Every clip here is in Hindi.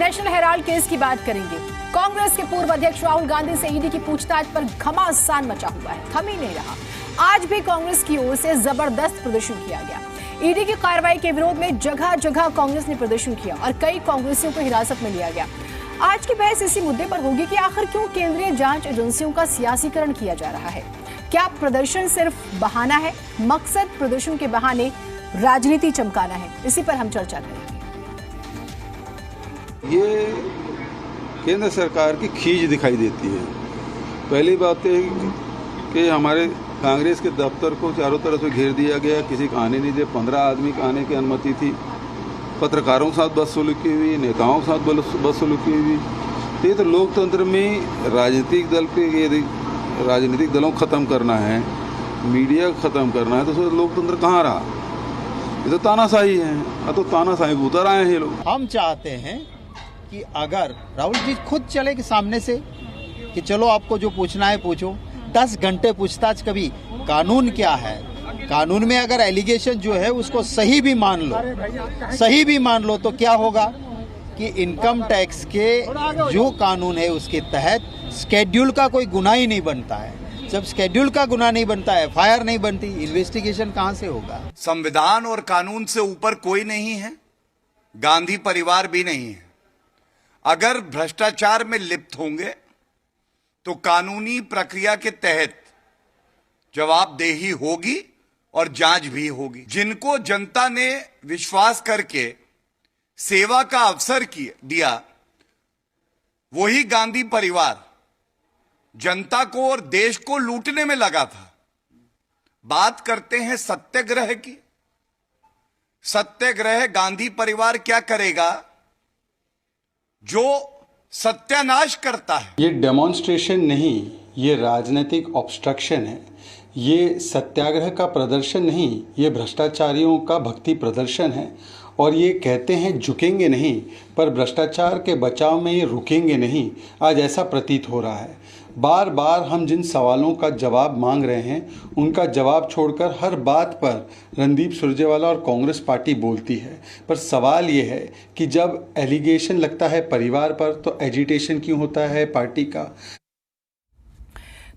नेशनल हेराल्ड केस की बात करेंगे। कांग्रेस के पूर्व अध्यक्ष राहुल गांधी से ईडी की पूछताछ पर घमासान मचा हुआ है, थम ही नहीं रहा। आज भी कांग्रेस की ओर से जबरदस्त प्रदर्शन किया गया। ईडी की कार्रवाई के विरोध में जगह जगह कांग्रेस ने प्रदर्शन किया और कई कांग्रेसियों को हिरासत में लिया गया। आज की बहस इसी मुद्दे पर होगी कि आखिर क्यों केंद्रीय जांच एजेंसियों का सियासीकरण किया जा रहा है। क्या प्रदर्शन सिर्फ बहाना है, मकसद प्रदर्शन के बहाने राजनीति चमकाना है? इसी पर हम चर्चा करेंगे। ये केंद्र सरकार की खींच दिखाई देती है। पहली बात है कि हमारे कांग्रेस के दफ्तर को चारों तरफ से घेर दिया गया, किसी को आने नहीं दिया। 15 आदमी को आने की अनुमति थी। पत्रकारों के साथ बदसलूकी हुई, नेताओं के साथ बदसलूकी हुई। तो ये तो लोकतंत्र में राजनीतिक दल पे यदि राजनीतिक दलों को ख़त्म करना है, मीडिया को ख़त्म करना है, तो उसमें लोकतंत्र कहाँ रहा? ये तो तानाशाही है। अब तो तानाशाही को उतर आए हैं ये लोग। हम चाहते हैं कि अगर राहुल जी खुद चले कि सामने से कि चलो आपको जो पूछना है पूछो, 10 घंटे पूछताछ। कभी कानून क्या है, कानून में अगर एलिगेशन जो है उसको सही भी मान लो तो क्या होगा कि इनकम टैक्स के जो कानून है उसके तहत स्केड्यूल का कोई गुनाह ही नहीं बनता है। जब स्केड्यूल का गुनाह नहीं बनता है, एफआईआर नहीं बनती, इन्वेस्टिगेशन कहां से होगा? संविधान और कानून से ऊपर कोई नहीं है, गांधी परिवार भी नहीं है। अगर भ्रष्टाचार में लिप्त होंगे तो कानूनी प्रक्रिया के तहत जवाबदेही होगी और जांच भी होगी। जिनको जनता ने विश्वास करके सेवा का अवसर दिया, वही गांधी परिवार जनता को और देश को लूटने में लगा था। बात करते हैं सत्याग्रह की। सत्याग्रह गांधी परिवार क्या करेगा? जो सत्यानाश करता है। ये डेमोन्स्ट्रेशन नहीं, ये राजनीतिक ऑब्स्ट्रक्शन है। ये सत्याग्रह का प्रदर्शन नहीं, ये भ्रष्टाचारियों का भक्ति प्रदर्शन है। और ये कहते हैं झुकेंगे नहीं, पर भ्रष्टाचार के बचाव में ये रुकेंगे नहीं। आज ऐसा प्रतीत हो रहा है। बार बार हम जिन सवालों का जवाब मांग रहे हैं, उनका जवाब छोड़कर हर बात पर रणदीप सुरजेवाला और कांग्रेस पार्टी बोलती है। पर सवाल ये है कि जब एलिगेशन लगता है परिवार पर, तो एजिटेशन क्यों होता है पार्टी का?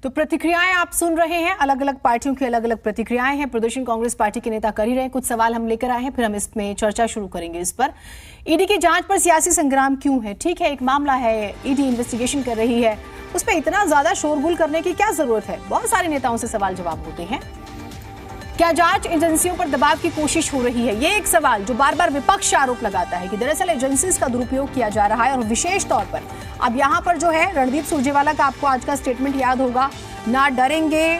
तो प्रतिक्रियाएं आप सुन रहे हैं, अलग अलग पार्टियों की अलग अलग प्रतिक्रियाएं हैं। प्रदर्शन कांग्रेस पार्टी के नेता कर ही रहे हैं। कुछ सवाल हम लेकर आए हैं, फिर हम इसमें चर्चा शुरू करेंगे। इस पर ईडी की जांच पर सियासी संग्राम क्यों है? ठीक है, एक मामला है, ईडी इन्वेस्टिगेशन कर रही है, उस पर इतना ज्यादा शोरगुल करने की क्या जरूरत है? बहुत सारे नेताओं से सवाल जवाब होते हैं। क्या जांच एजेंसियों पर दबाव की कोशिश हो रही है? ये एक सवाल जो बार बार विपक्ष आरोप लगाता है कि दरअसल एजेंसीज का दुरुपयोग किया जा रहा है। और विशेष तौर पर अब यहाँ पर जो है रणदीप सुरजेवाला का आपको आज का स्टेटमेंट याद होगा, ना डरेंगे,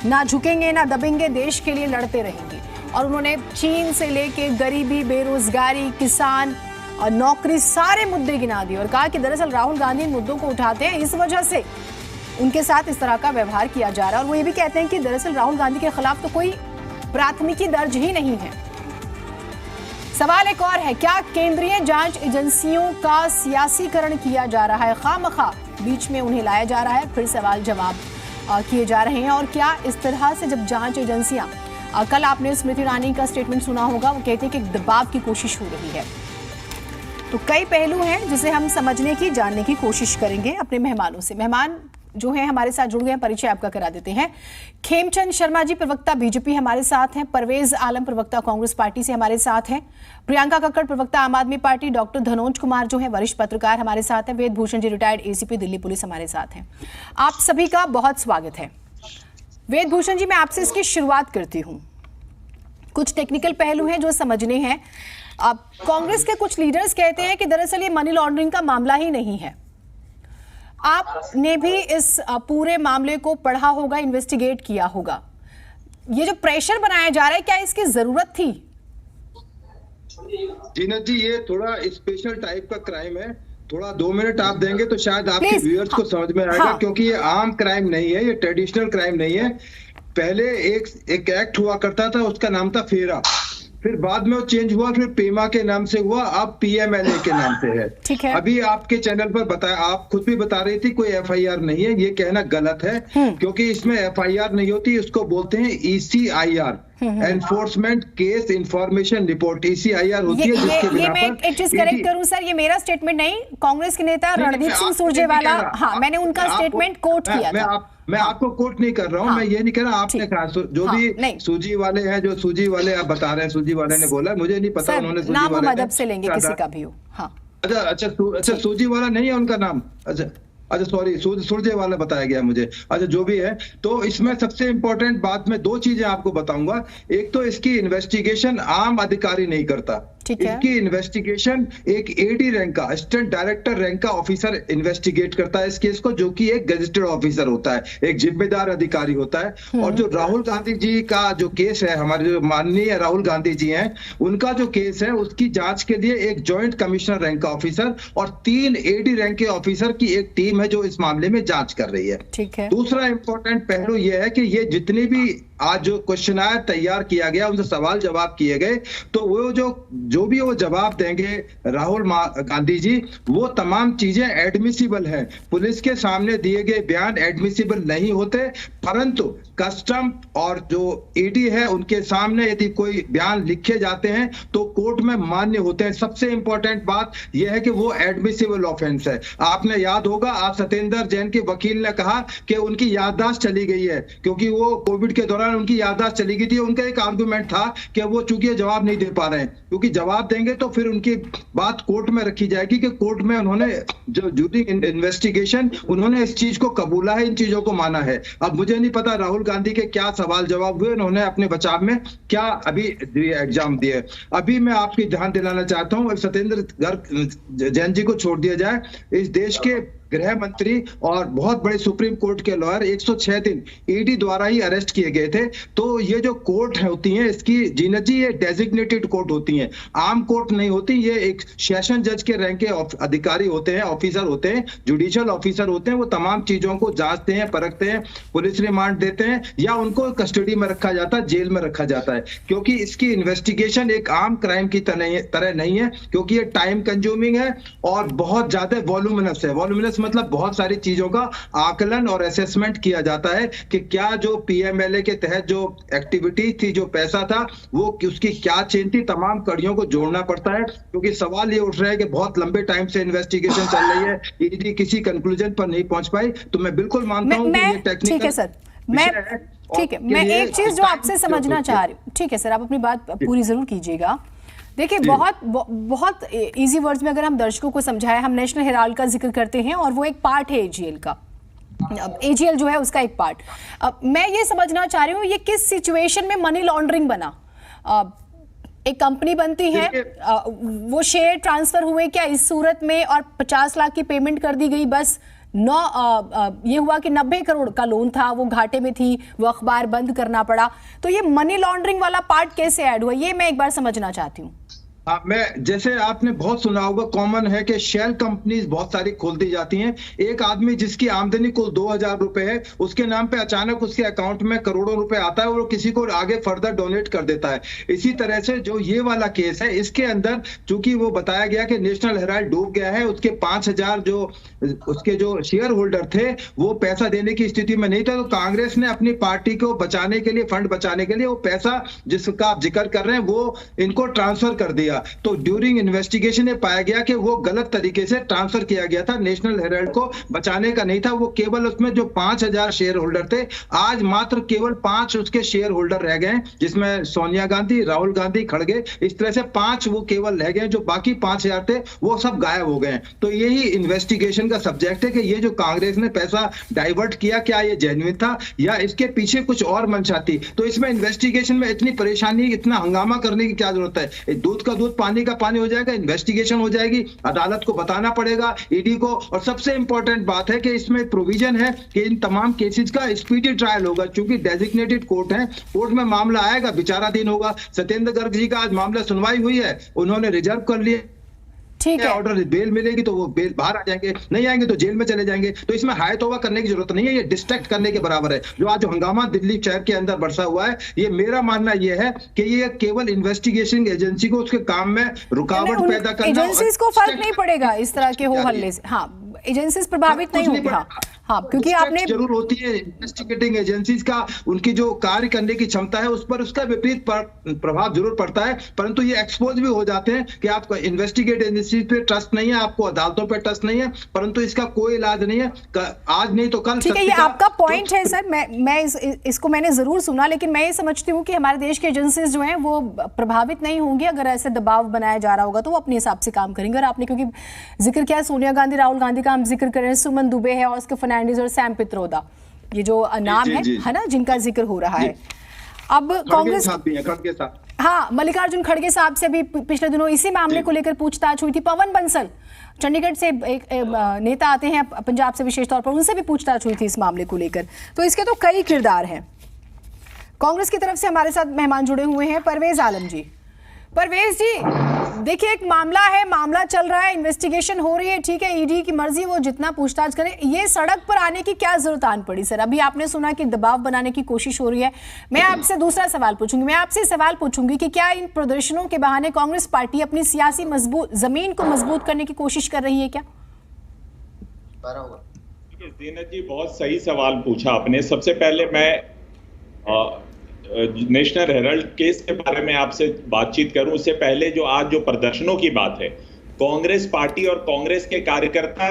ना झुकेंगे, ना दबेंगे, देश के लिए लड़ते रहेंगे। और उन्होंने चीन से लेके गरीबी, बेरोजगारी, किसान और नौकरी, सारे मुद्दे गिना दिए और कहा कि दरअसल राहुल गांधी इन मुद्दों को उठाते हैं, इस वजह से उनके साथ इस तरह का व्यवहार किया जा रहा है। और वो ये भी कहते हैं कि दरअसल राहुल गांधी के खिलाफ तो कोई प्राथमिकी दर्ज ही नहीं है। सवाल एक और है, क्या केंद्रीय जांच एजेंसियों का सियासीकरण किया जा रहा है? खामखा बीच में उन्हें लाया जा रहा है, फिर सवाल जवाब किए जा रहे हैं। और क्या इस तरह से जब जांच एजेंसियां, कल आपने स्मृति ईरानी का स्टेटमेंट सुना होगा, वो कहते हैं कि दबाव की कोशिश हो रही है। तो कई पहलू हैं जिसे हम समझने की, जानने की कोशिश करेंगे अपने मेहमानों से। मेहमान जो है हमारे साथ जुड़ गए हैं, परिचय आपका करा देते हैं। खेमचंद शर्मा जी, प्रवक्ता बीजेपी हमारे साथ हैं। परवेज आलम, प्रवक्ता कांग्रेस पार्टी से हमारे साथ हैं। प्रियंका कक्कड़, प्रवक्ता आम आदमी पार्टी। डॉक्टर धनोज कुमार जो है वरिष्ठ पत्रकार हमारे साथ हैं। वेद Bhushan ji, retired ACP Delhi police हमारे साथ हैं। आप सभी का बहुत स्वागत है। वेद भूषण जी, मैं आपसे इसकी शुरुआत करती हूँ। कुछ टेक्निकल पहलू हैं जो समझने हैं। अब कांग्रेस के कुछ लीडर्स कहते हैं कि दरअसल ये मनी लॉन्ड्रिंग का मामला ही नहीं है। आपने भी इस पूरे मामले को पढ़ा होगा, इन्वेस्टिगेट किया होगा। ये जो प्रेशर बनाया जा रहा है, क्या इसकी जरूरत थी? जीनत जी, ये थोड़ा स्पेशल टाइप का क्राइम है। थोड़ा 2 मिनट आप देंगे तो शायद आपके व्यूअर्स को समझ में आएगा। हाँ। क्योंकि ये आम क्राइम नहीं है, ये ट्रेडिशनल क्राइम नहीं है। पहले एक एक्ट हुआ करता था, उसका नाम था फेरा। फिर बाद में वो चेंज हुआ, फिर पेमा के नाम से हुआ, अब पीएमएलए के नाम से है। ठीक है। अभी आपके चैनल पर बताया, आप खुद भी बता रही थी कोई एफआईआर नहीं है। ये कहना गलत है, क्योंकि इसमें एफआईआर नहीं होती, इसको बोलते हैं ECIR, enforcement case information report ECIR होती है, जिसके बिना मैं एक चीज करेक्ट करूं सर, ये मेरा स्टेटमेंट नहीं, कांग्रेस के नेता रणदीप सिंह सुरजेवाला, हाँ मैंने उनका स्टेटमेंट कोट किया था। मैं आपको कोट नहीं कर रहा हूँ, मैं ये नहीं कह रहा, आपने कहा जो भी सूजी वाले हैं, जो सूजी वाले आप बता रहे हैं, सूजी वाले ने बोला, मुझे नहीं पता उन्होंने सूजी वाले नाम अदब से लेंगे किसी का भी हो। हाँ अच्छा सूजी वाला नहीं है उनका नाम, अच्छा सॉरी सुरजेवाला बताया गया मुझे। अच्छा जो भी है, तो इसमें सबसे इंपॉर्टेंट बात मैं 2 चीजें आपको बताऊंगा। एक तो इसकी इन्वेस्टिगेशन आम अधिकारी नहीं करता, इसकी इन्वेस्टिगेशन एक AD रैंक का, असिस्टेंट डायरेक्टर रैंक का ऑफिसर इन्वेस्टिगेट करता है इस केस को, जो कि एक गजेटेड ऑफिसर होता है, एक जिम्मेदार अधिकारी होता है। और जो राहुल गांधी जी का जो केस है, हमारे जो माननीय राहुल गांधी जी हैं, उनका जो केस है उसकी जांच के लिए एक जॉइंट कमिश्नर रैंक का ऑफिसर और 3 AD रैंक के ऑफिसर की एक टीम है जो इस मामले में जांच कर रही है। ठीक है। दूसरा इंपॉर्टेंट पहलू यह है कि ये जितने भी आज जो क्वेश्चनायर तैयार किया गया, उनसे सवाल जवाब किए गए, तो वो जो भी वो जवाब देंगे राहुल गांधी जी, वो तमाम चीजें एडमिसिबल हैं। पुलिस के सामने दिए गए बयान एडमिसिबल नहीं होते, परंतु कस्टम और जो ED है उनके सामने यदि कोई बयान लिखे जाते हैं तो कोर्ट में मान्य होते हैं। सबसे इंपॉर्टेंट बात यह है कि वो एडमिसिबल ऑफेंस है। आपने याद होगा, आप सत्येंद्र जैन के वकील ने कहा कि उनकी याददाश्त चली गई है, क्योंकि वो कोविड के दौरान उनकी याददाश्त चली गई थी। उनका एक आर्गुमेंट था कि वो चूंकि जवाब नहीं दे पा रहे हैं, क्योंकि जवाब देंगे तो फिर उनकी बात कोर्ट में रखी जाएगी कि कोर्ट में उन्होंने जो ड्यूरिंग इन्वेस्टिगेशन उन्होंने इस चीज को कबूला है, इन चीजों को माना है। अब मुझे नहीं पता राहुल गांधी के क्या सवाल जवाब हुए, उन्होंने अपने बचाव में क्या अभी एग्जाम दिए। अभी मैं आपकी ध्यान दिलाना चाहता हूं, सत्येंद्र जैन जी को छोड़ दिया जाए, इस देश के गृह मंत्री और बहुत बड़े सुप्रीम कोर्ट के लॉयर 106 दिन ED द्वारा ही अरेस्ट किए गए थे। तो ये जो कोर्ट होती हैं, इसकी जीनत जी ये डेजिग्नेटेड कोर्ट होती हैं, आम कोर्ट नहीं होती। ये एक सेशन जज के रैंक के अधिकारी होते हैं, ऑफिसर होते हैं, जुडिशियल ऑफिसर होते हैं। वो तमाम चीजों को जांचते हैं, परखते हैं, पुलिस रिमांड देते हैं या उनको कस्टडी में रखा जाता है, जेल में रखा जाता है, क्योंकि इसकी इन्वेस्टिगेशन एक आम क्राइम की तरह नहीं है, क्योंकि ये टाइम कंज्यूमिंग है और बहुत ज्यादा वॉल्यूमिनस है। वॉल्यूमिनस मतलब बहुत सारी चीजों का आकलन और असेसमेंट किया जाता है कि क्या जो PMLA के तहत जो एक्टिविटी थी, जो पैसा था, वो उसकी क्या चेन थी, तमाम कड़ियों को जोड़ना पड़ता है। क्योंकि सवाल ये उठ रहा है कि बहुत लंबे टाइम से इन्वेस्टिगेशन चल रही है, ED किसी कंक्लूजन पर नहीं पहुंच पाई। तो मैं बिल्कुल मानता हूं कि ये टेक्निकल, ठीक है सर, ठीक है, मैं एक चीज जो आपसे समझना चाह रही हूँ, ठीक है सर, आप अपनी बात पूरी जरूर कीजिएगा। देखिए, बहुत इजी वर्ड्स में अगर हम दर्शकों को समझाएं, हम नेशनल हेराल्ड का जिक्र करते हैं और वो एक पार्ट है AGL का, AGL जो है उसका एक पार्ट। मैं ये समझना चाह रही हूँ, ये किस सिचुएशन में मनी लॉन्ड्रिंग बना? एक कंपनी बनती है, वो शेयर ट्रांसफर हुए क्या इस सूरत में, और 50 लाख की पेमेंट कर दी गई, बस ये हुआ कि 90 करोड़ का लोन था, वो घाटे में थी, वो अखबार बंद करना पड़ा। तो ये मनी लॉन्ड्रिंग वाला पार्ट कैसे ऐड हुआ, ये मैं एक बार समझना चाहती हूँ। मैं, जैसे आपने बहुत सुना होगा, कॉमन है कि शेल कंपनीज बहुत सारी खोल दी जाती हैं। एक आदमी जिसकी आमदनी कुल 2000 रुपए है, उसके नाम पे अचानक उसके अकाउंट में करोड़ों रुपए आता है और वो किसी को आगे फर्दर डोनेट कर देता है। इसी तरह से जो ये वाला केस है, इसके अंदर चूंकि वो बताया गया कि नेशनल हेराल्ड डूब गया है, उसके 5000 जो उसके जो शेयर होल्डर थे वो पैसा देने की स्थिति में नहीं था, तो कांग्रेस ने अपनी पार्टी को बचाने के लिए, फंड बचाने के लिए, वो पैसा जिसका आप जिक्र कर रहे हैं वो इनको ट्रांसफर कर दिया। तो ड्यूरिंग इन्वेस्टिगेशन ये पाया गया कि वो गलत तरीके से ट्रांसफर किया गया था, नेशनल हेराल्ड को बचाने का नहीं था। वो केवल उसमें जो 5000 शेयर होल्डर थे, आज मात्र केवल 5 उसके शेयर होल्डर रह गए, जिसमें सोनिया गांधी, राहुल गांधी, खड़गे, इस तरह से 5 वो केवल रह गए। जो बाकी 5000 थे वो सब गायब हो गए। तो यही इन्वेस्टिगेशन का सब्जेक्ट है कि ये जो कांग्रेस ने पैसा डाइवर्ट किया, क्या ये जेन्युइन था या इसके पीछे कुछ और मंशा थी। तो इसमें इन्वेस्टिगेशन में इतनी परेशानी, इतना हंगामा करने की क्या जरूरत है? दूध का दूध पानी का पानी हो जाएगा, इन्वेस्टिगेशन हो जाएगी, अदालत को बताना पड़ेगा, ED को। और सबसे इंपॉर्टेंट बात है कि इसमें प्रोविजन है कि इन तमाम केसेस का स्पीडी ट्रायल होगा, क्योंकि डेजिग्नेटेड कोर्ट है, कोर्ट में मामला आएगा, विचाराधीन होगा। सत्येंद्र गर्ग जी का आज मामला सुनवाई हुई है, उन्होंने रिजर्व कर लिया, ठीक है, ऑर्डर बेल मिलेगी तो वो बेल बाहर आ जाएंगे, नहीं आएंगे तो जेल में चले जाएंगे। तो इसमें हाय तौबा करने की जरूरत नहीं है, ये डिस्ट्रैक्ट करने के बराबर है। जो आज हंगामा दिल्ली शहर के अंदर बरसा हुआ है, ये मेरा मानना ये है कि ये केवल इन्वेस्टिगेशन एजेंसी को उसके काम में रुकावट पैदा करना, एजेंसीज को फर्क नहीं पड़ेगा इस तरह के हो हल्ले से। हाँ, एजेंसीज प्रभावित नहीं होंगी। हाँ, क्योंकि आपने जरूर होती है इन्वेस्टिगेटिंग एजेंसीज का, उनकी जो कार्य करने की क्षमता है उस पर उसका विपरीत प्रभाव जरूर पड़ता है, परंतु ये एक्सपोज भी हो जाते हैं कि आपको इन्वेस्टिगेट एजेंसी पे ट्रस्ट नहीं है, आपको अदालतों पे ट्रस्ट नहीं है, परंतु इसका कोई इलाज नहीं है, आज नहीं तो कल। ठीक है, ये आपका पॉइंट है सर, मैं इसको मैंने जरूर सुना, लेकिन मैं ये समझती हूँ कि हमारे देश के एजेंसीज जो हैं वो प्रभावित नहीं होंगी अगर ऐसे दबाव बनाया जा रहा होगा, तो वो अपने हिसाब से काम करेंगे। और आपने क्योंकि जिक्र किया सोनिया गांधी, राहुल गांधी का हम जिक्र करें, सुमन दुबे है, ऑस्कर फर्नांडिस और सैम पित्रोदा, ये जो नाम है ना, जिनका जिक्र हो रहा है। अब कांग्रेस हाँ, मल्लिकार्जुन खड़गे साहब से भी पिछले दिनों इसी मामले को लेकर पूछताछ हुई थी। पवन बंसल चंडीगढ़ से एक नेता आते हैं पंजाब से, विशेष तौर पर उनसे भी पूछताछ हुई थी इस मामले को लेकर। तो इसके तो कई किरदार हैं। कांग्रेस की तरफ से हमारे साथ मेहमान जुड़े हुए हैं परवेज आलम जी। परवेज जी, देखिए एक मामला है, मामला चल रहा है, इन्वेस्टिगेशन हो रही है, ठीक है, ईडी की मर्जी, वो जितना पूछताछ करे। ये सड़क पर आने की क्या जरूरत आन पड़ी सर? अभी आपने सुना कि दबाव बनाने की कोशिश हो रही है। मैं आपसे दूसरा सवाल पूछूंगी, मैं आपसे सवाल पूछूंगी कि क्या इन प्रदर्शनों के बहाने कांग्रेस पार्टी अपनी सियासी जमीन को मजबूत करने की कोशिश कर रही है क्या? जीनत जी, बहुत सही सवाल पूछा आपने। सबसे पहले मैं नेशनल हेराल्ड केस के बारे में आपसे बातचीत करूं उससे पहले जो आज जो प्रदर्शनों की बात है, कांग्रेस पार्टी और कांग्रेस के कार्यकर्ता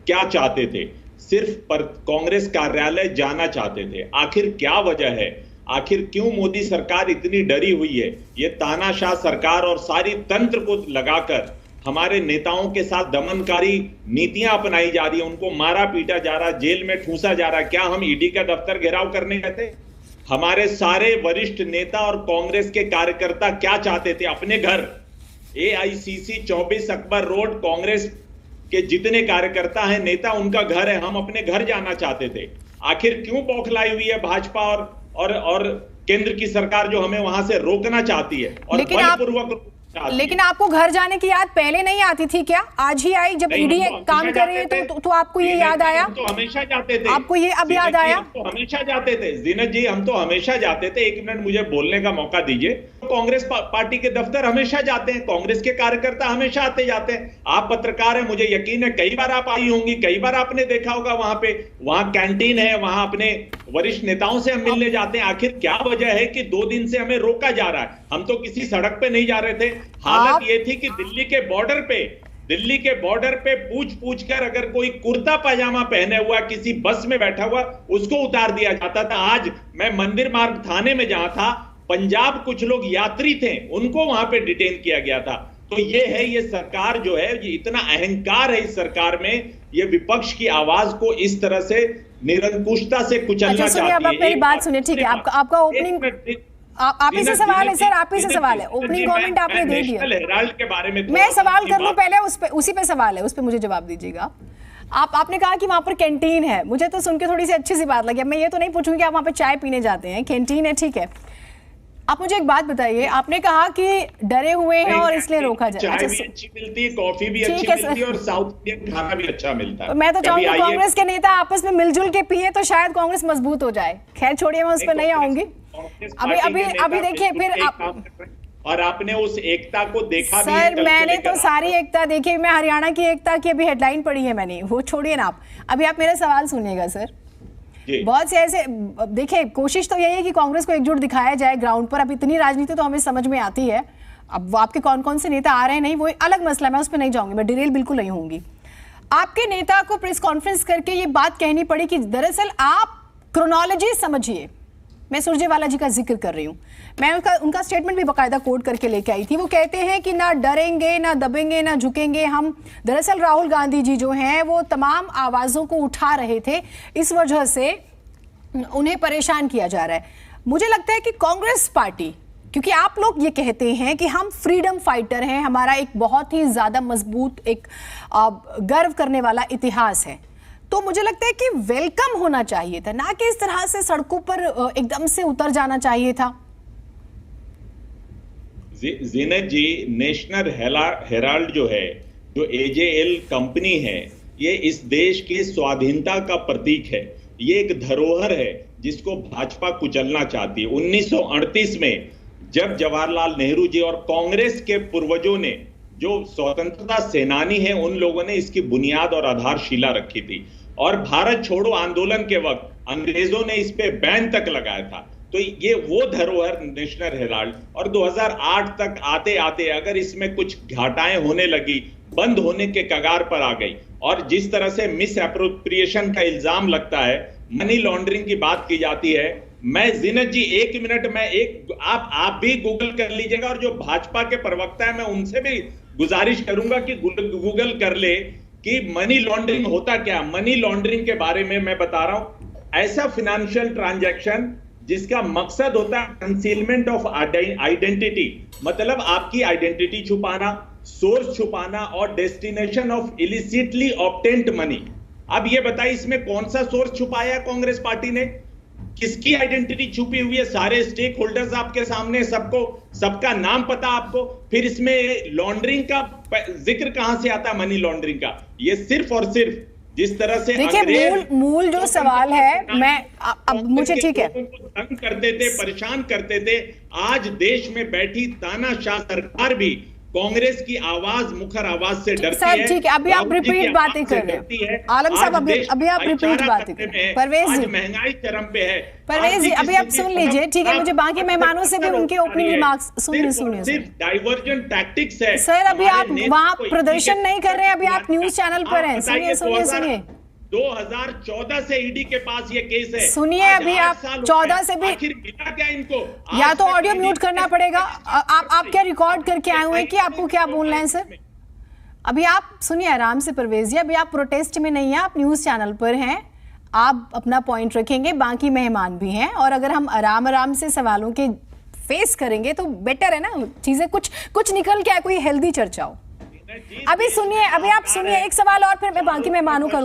क्या चाहते थे? सिर्फ कांग्रेस कार्यालय जाना चाहते थे। आखिर क्या वजह है? आखिर क्यों मोदी सरकार इतनी डरी हुई है? ये तानाशाह सरकार और सारी तंत्र को लगाकर हमारे नेताओं के साथ दमनकारी नीतियां अपनाई जा रही है, उनको मारा पीटा जा रहा, जेल में ठूसा जा रहा। क्या हम ईडी का दफ्तर घेराव करने गए थे? हमारे सारे वरिष्ठ नेता और कांग्रेस के कार्यकर्ता क्या चाहते थे? अपने घर AICC 24 अकबर रोड, कांग्रेस के जितने कार्यकर्ता हैं, नेता, उनका घर है, हम अपने घर जाना चाहते थे। आखिर क्यों बौखलाई हुई है भाजपा और केंद्र की सरकार जो हमें वहां से रोकना चाहती है और बलपूर्वक? लेकिन आपको घर जाने की याद पहले नहीं आती थी क्या? आज ही आई जब ईडी काम कर रही है तो आपको ये याद आया? तो हमेशा जाते थे। आपको ये अब याद आया? हम तो हमेशा जाते थे जीनत जी, हम तो हमेशा जाते थे। एक मिनट मुझे बोलने का मौका दीजिए। कांग्रेस पार्टी के दफ्तर हमेशा जाते हैं, कांग्रेस के कार्यकर्ता हमेशा आते जाते हैं। आप पत्रकार हैं, मुझे यकीन है कई बार आप आई होंगी, कई बार आपने देखा होगा वहां कैंटीन है, वहां अपने वरिष्ठ नेताओं से हम मिलने जाते हैं। आखिर क्या वजह है कि 2 दिन से हमें रोका जा रहा है? हम तो किसी सड़क पे नहीं जा रहे थे। हालत ये थी कि दिल्ली के बॉर्डर पे पूछ कर अगर कोई कुर्ता पैजामा पहने हुआ किसी बस में बैठा हुआ, उसको उतार दिया जाता था। आज मैं मंदिर मार्ग थाने में जहां था, पंजाब कुछ लोग यात्री थे, उनको वहां पे डिटेन किया गया था। तो ये है, ये सरकार जो है, ये इतना अहंकार है इस सरकार में, ये विपक्ष की आवाज को इस तरह से निरंकुशता से कुचलना चाहती है। अब आप मेरी बात सुनिए, ठीक है, आपका ओपनिंग आप ही से सवाल है सर, आप ही से सवाल है। ओपनिंग कमेंट आपने दे दिया। हेराल्ड के बारे में मैं सवाल कर लूं पहले, उसी पे सवाल है, उस पे मुझे जवाब दीजिएगा। आपने कहा कि वहां पर कैंटीन है, मुझे तो सुन के थोड़ी सी अच्छी सी बात लगी। मैं ये तो नहीं पूछूंगी कि आप वहां पे चाय पीने जाते हैं, कैंटीन है, ठीक है। आप मुझे एक बात बताइए, आपने कहा कि डरे हुए हैं और इसलिए रोका जाए। चाय भी अच्छी मिलती है, कॉफी भी अच्छी मिलती है और साउथ इंडियन खाना भी अच्छा मिलता है। मैं तो चाहूंगी कांग्रेस के नेता आपस में मिलजुल के पिए तो शायद कांग्रेस मजबूत हो जाए। खैर छोड़िए, मैं उस पर नहीं आऊंगी। अभी देखिए फिर आप, और आपने उस एकता को देखा भी सर, मैंने तो सारी एकता देखी। मैं हरियाणा की एकता की अभी हेडलाइन पढ़ी है मैंने, वो छोड़िए ना आप। अभी आप मेरा सवाल सुनिएगा सर। बहुत से ऐसे, देखिए कोशिश तो यही है कि कांग्रेस को एकजुट दिखाया जाए ग्राउंड पर। अब इतनी राजनीति तो हमें समझ में आती है, अब वो आपके कौन कौन से नेता आ रहे हैं नहीं, वो अलग मसला, मैं उस पर नहीं जाऊंगी, मैं डिटेल बिल्कुल नहीं होंगी। आपके नेता को प्रेस कॉन्फ्रेंस करके ये बात कहनी पड़ी कि दरअसल आप क्रोनोलॉजी समझिए। मैं सुरजेवाला जी का जिक्र कर रही हूँ, मैं उनका स्टेटमेंट भी बाकायदा कोट करके लेके आई थी। वो कहते हैं कि ना डरेंगे, ना दबेंगे, ना झुकेंगे हम। दरअसल राहुल गांधी जी जो हैं वो तमाम आवाज़ों को उठा रहे थे, इस वजह से उन्हें परेशान किया जा रहा है। मुझे लगता है कि कांग्रेस पार्टी, क्योंकि आप लोग ये कहते हैं कि हम फ्रीडम फाइटर हैं, हमारा एक बहुत ही ज़्यादा मजबूत, एक गर्व करने वाला इतिहास है, तो मुझे लगता है कि वेलकम होना चाहिए था, ना कि इस तरह से सड़कों पर एकदम से उतर जाना चाहिए था। जीनत जी, नेशनल हेराल्ड जो है, जो AJL कंपनी है, ये इस देश की स्वाधीनता का प्रतीक है। ये एक धरोहर है जिसको भाजपा कुचलना चाहती है। 1938 में जब जवाहरलाल नेहरू जी और कांग्रेस के पूर्वजों ने जो स्वतंत्रता सेनानी हैं उन लोगों ने इसकी बुनियाद और आधारशिला रखी थी। और भारत छोड़ो आंदोलन के वक्त अंग्रेजों ने इस पे बैन तक लगाया था। तो ये वो धरोहर नेशनल हेराल्ड, और 2008 तक आते आते अगर इसमें कुछ घाटाएं होने लगी, बंद होने के कगार पर आ गई, और जिस तरह से मिस एप्रोप्रिएशन का इल्जाम लगता है, मनी लॉन्ड्रिंग की बात की जाती है, मैं जीनत जी 1 मिनट में आप भी गूगल कर लीजिएगा, और जो भाजपा के प्रवक्ता है मैं उनसे भी गुजारिश करूंगा कि गूगल कर ले कि मनी लॉन्ड्रिंग होता क्या। मनी लॉन्ड्रिंग के बारे में मैं बता रहा हूं, ऐसा फाइनेंशियल ट्रांजैक्शन जिसका मकसद होता है कंसीलमेंट ऑफ आइडेंटिटी, मतलब आपकी आइडेंटिटी छुपाना, सोर्स छुपाना, और डेस्टिनेशन ऑफ इलिसिटली ऑब्टेन्ड मनी। अब ये बताइए इसमें कौन सा सोर्स छुपाया कांग्रेस पार्टी ने, किसकी आइडेंटिटी छुपी हुई है? सारे स्टेक होल्डर्स आपके सामने, सबका नाम पता आपको, फिर इसमें लॉन्ड्रिंग का जिक्र कहां से आता है? मनी लॉन्ड्रिंग का। ये सिर्फ और सिर्फ जिस तरह से देखिए मूल जो सवाल है, मैं अब मुझे ठीक है, तंग करते थे, परेशान करते थे, आज देश में बैठी तानाशाह सरकार भी कांग्रेस की आवाज, मुखर आवाज से डरती है। ठीक है, अभी आप रिपीट बातें कर रहे हैं आलम साहब, अभी आप रिपीट बातें कर रहे हैं। परवेज जी, महंगाई चरम पे है। परवेज जी, अभी आप सुन लीजिए, ठीक है? मुझे बाकी मेहमानों से भी उनके ओपनिंग रिमार्क्स सुनिए। सिर्फ डाइवर्जेंट टैक्टिक्स है सर, अभी आप वहाँ प्रदर्शन नहीं कर रहे हैं, अभी आप न्यूज चैनल पर हैं। सुनिए 2014 से ईडी के पास ये केस है। सुनिए, अभी आप 14 से भी, आखिर मिला क्या इनको? या तो ऑडियो म्यूट करना पड़ेगा। आप क्या रिकॉर्ड करके आए हुए हैं कि आपको क्या बोलना है? सर अभी आप सुनिए आराम से परवेज जी, अभी आप प्रोटेस्ट में नहीं है, आप न्यूज चैनल पर हैं, आप अपना पॉइंट रखेंगे, बाकी मेहमान भी हैं, और अगर हम आराम से सवालों के फेस करेंगे तो बेटर है ना, चीजें कुछ निकल के आए, कोई हेल्दी चर्चा हो। अभी सुनिए, अभी आप सुनिए एक सवाल और, फिर मैं बाकी मेहमानों का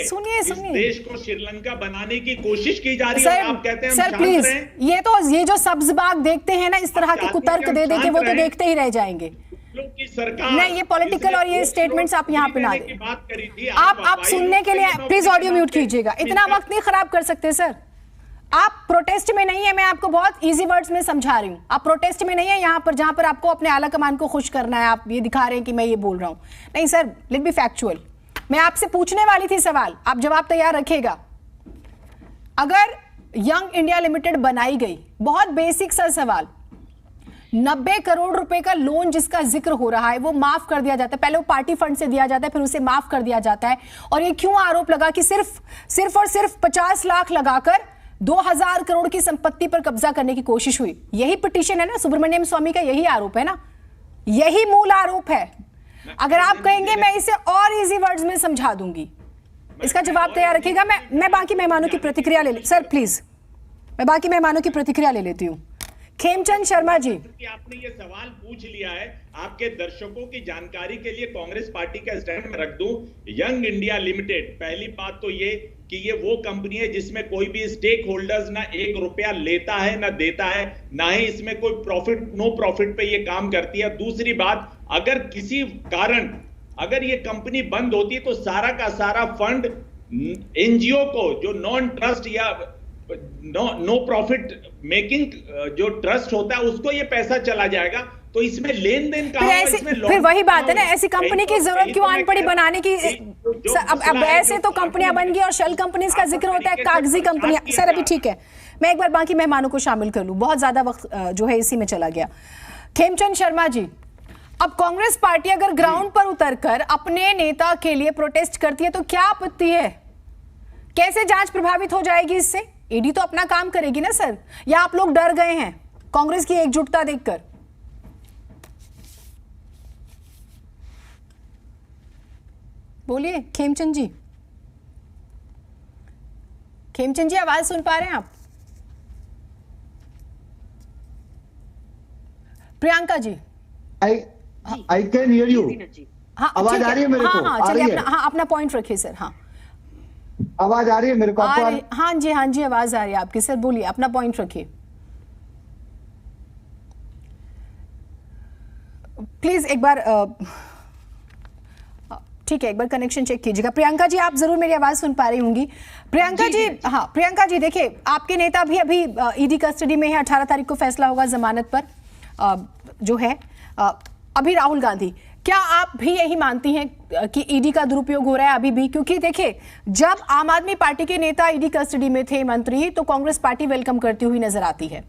सुनिए। देश को श्रीलंका बनाने की कोशिश की जा रही है, आप कहते हैं सर प्लीज, ये जो सब्ज बाग देखते हैं ना, इस तरह के कुतर्क दे के वो तो देखते ही रह जाएंगे। सरकार नहीं, ये पॉलिटिकल और ये स्टेटमेंट्स आप यहाँ पे ना दें। आप सुनने के लिए प्लीज ऑडियो म्यूट कीजिएगा, इतना वक्त नहीं खराब कर सकते सर। आप प्रोटेस्ट में नहीं है, मैं आपको बहुत इजी वर्ड्स में समझा रही हूं। आप प्रोटेस्ट में नहीं है यहाँ पर, जहां पर आपको अपने आला कमान को खुश करना है, आप ये दिखा रहे हैं कि मैं ये बोल रहा हूं। नहीं सर, लेट बी फैक्चुअल। मैं आपसे पूछने वाली थी सवाल, आप जवाब तैयार रखिएगा। अगर यंग इंडिया लिमिटेड बनाई गई, बहुत बेसिक सा सवाल, 90 करोड़ रुपए का लोन जिसका जिक्र हो रहा है वो माफ कर दिया जाता है, पहले वो पार्टी फंड से दिया जाता है, फिर उसे माफ कर दिया जाता है, और ये क्यों आरोप लगा कि सिर्फ और सिर्फ 50 लाख लगाकर 2000 करोड़ की संपत्ति पर कब्जा करने की कोशिश हुई? यही पिटीशन है ना सुब्रमण्यम स्वामी का, यही आरोप है ना, यही मूल आरोप है। अगर आप कहेंगे मैं इसे और इजी वर्ड्स में समझा दूंगी, इसका जवाब तैयार रखिएगा। मैं बाकी मेहमानों की प्रतिक्रिया ले सर प्लीज, मैं बाकी मेहमानों की प्रतिक्रिया ले लेती हूँ। खेमचंद शर्मा जी, आपने ये सवाल पूछ लिया है, आपके दर्शकों की जानकारी के लिए कांग्रेस पार्टी का स्टैंड में रख दूं। यंग इंडिया लिमिटेड, पहली बात तो ये कि ये वो कंपनी है जिसमें कोई भी स्टेक होल्डर्स ना 1 रुपया लेता है ना देता है, ना ही इसमें कोई प्रॉफिट, नो प्रॉफिट पे ये काम करती है। दूसरी बात, अगर किसी कारण अगर ये कंपनी बंद होती है तो सारा का सारा फंड एनजीओ को, जो नॉन ट्रस्ट या नो प्रॉफिट मेकिंग जो ट्रस्ट होता है, उसको ये पैसा चला जाएगा। तो इसमें लेन देन का फिर वही बात है ना, ऐसी कंपनी की जरूरत क्यों आन पड़ी बनाने की? अब ऐसे तो कंपनियां बन गई और शेल कंपनीज का जिक्र होता है, कागजी कंपनियां। सर अभी ठीक है, मैं एक बार बाकी मेहमानों को शामिल कर लूं, बहुत ज्यादा वक्त जो है इसी में चला गया। खेमचंद शर्मा जी, अब कांग्रेस पार्टी अगर ग्राउंड पर उतरकर अपने नेता के लिए प्रोटेस्ट करती है तो क्या आपत्ति है? कैसे जांच प्रभावित हो जाएगी इससे? ईडी तो अपना काम करेगी ना सर, या आप लोग डर गए हैं कांग्रेस की एकजुटता देखकर? बोलिए खेमचंद जी। खेमचंद जी, आवाज सुन पा रहे हैं आप? Priyanka ji, I can hear you. हाँ, आवाज आ रही है मेरे को? हाँ, चलिए अपना पॉइंट रखिए सर। हाँ, आवाज आ रही है मेरे को? हाँ जी, आवाज आ रही है आपकी सर, बोलिए, अपना पॉइंट रखिए प्लीज। एक बार ठीक है, एक बार कनेक्शन चेक कीजिएगा। प्रियंका जी, आप जरूर मेरी आवाज सुन पा रही होंगी। प्रियंका जी, हाँ प्रियंका जी, देखिए आपके नेता भी अभी ईडी कस्टडी में है, 18 तारीख को फैसला होगा जमानत पर जो है। अभी राहुल गांधी, क्या आप भी यही मानती हैं कि ईडी का दुरुपयोग हो रहा है अभी भी? क्योंकि देखिए, जब आम आदमी पार्टी के नेता ईडी कस्टडी में थे, मंत्री, तो कांग्रेस पार्टी वेलकम करती हुई नजर आती है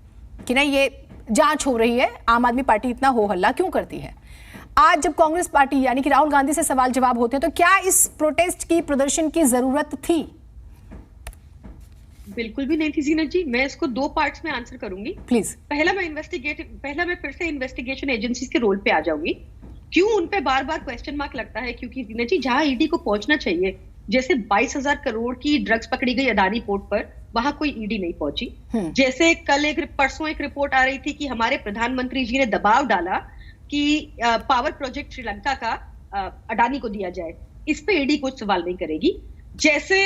कि नहीं, ये जांच हो रही है, आम आदमी पार्टी इतना हो हल्ला क्यों करती है? आज जब कांग्रेस पार्टी यानी कि राहुल गांधी से सवाल जवाब होते हैं, तो क्या इस प्रोटेस्ट की, प्रदर्शन की जरूरत थी? बिल्कुल भी नहीं थी जीनत जी। मैं इसको दो पार्ट्स में आंसर करूंगी। प्लीज। पहला मैं फिर से इन्वेस्टिगेशन एजेंसीज के रोल पे आ जाऊंगी। क्यों उन पे बार बार क्वेश्चन मार्क लगता है? क्योंकि जीनत जी, जहां ईडी को पहुंचना चाहिए, जैसे 22,000 करोड़ की ड्रग्स पकड़ी गई अदानी पोर्ट पर, वहां कोई ईडी नहीं पहुंची। जैसे परसों एक रिपोर्ट आ रही थी कि हमारे प्रधानमंत्री जी ने दबाव डाला कि पावर प्रोजेक्ट श्रीलंका का अडानी को दिया जाए, इस पे ईडी कुछ सवाल नहीं करेगी। जैसे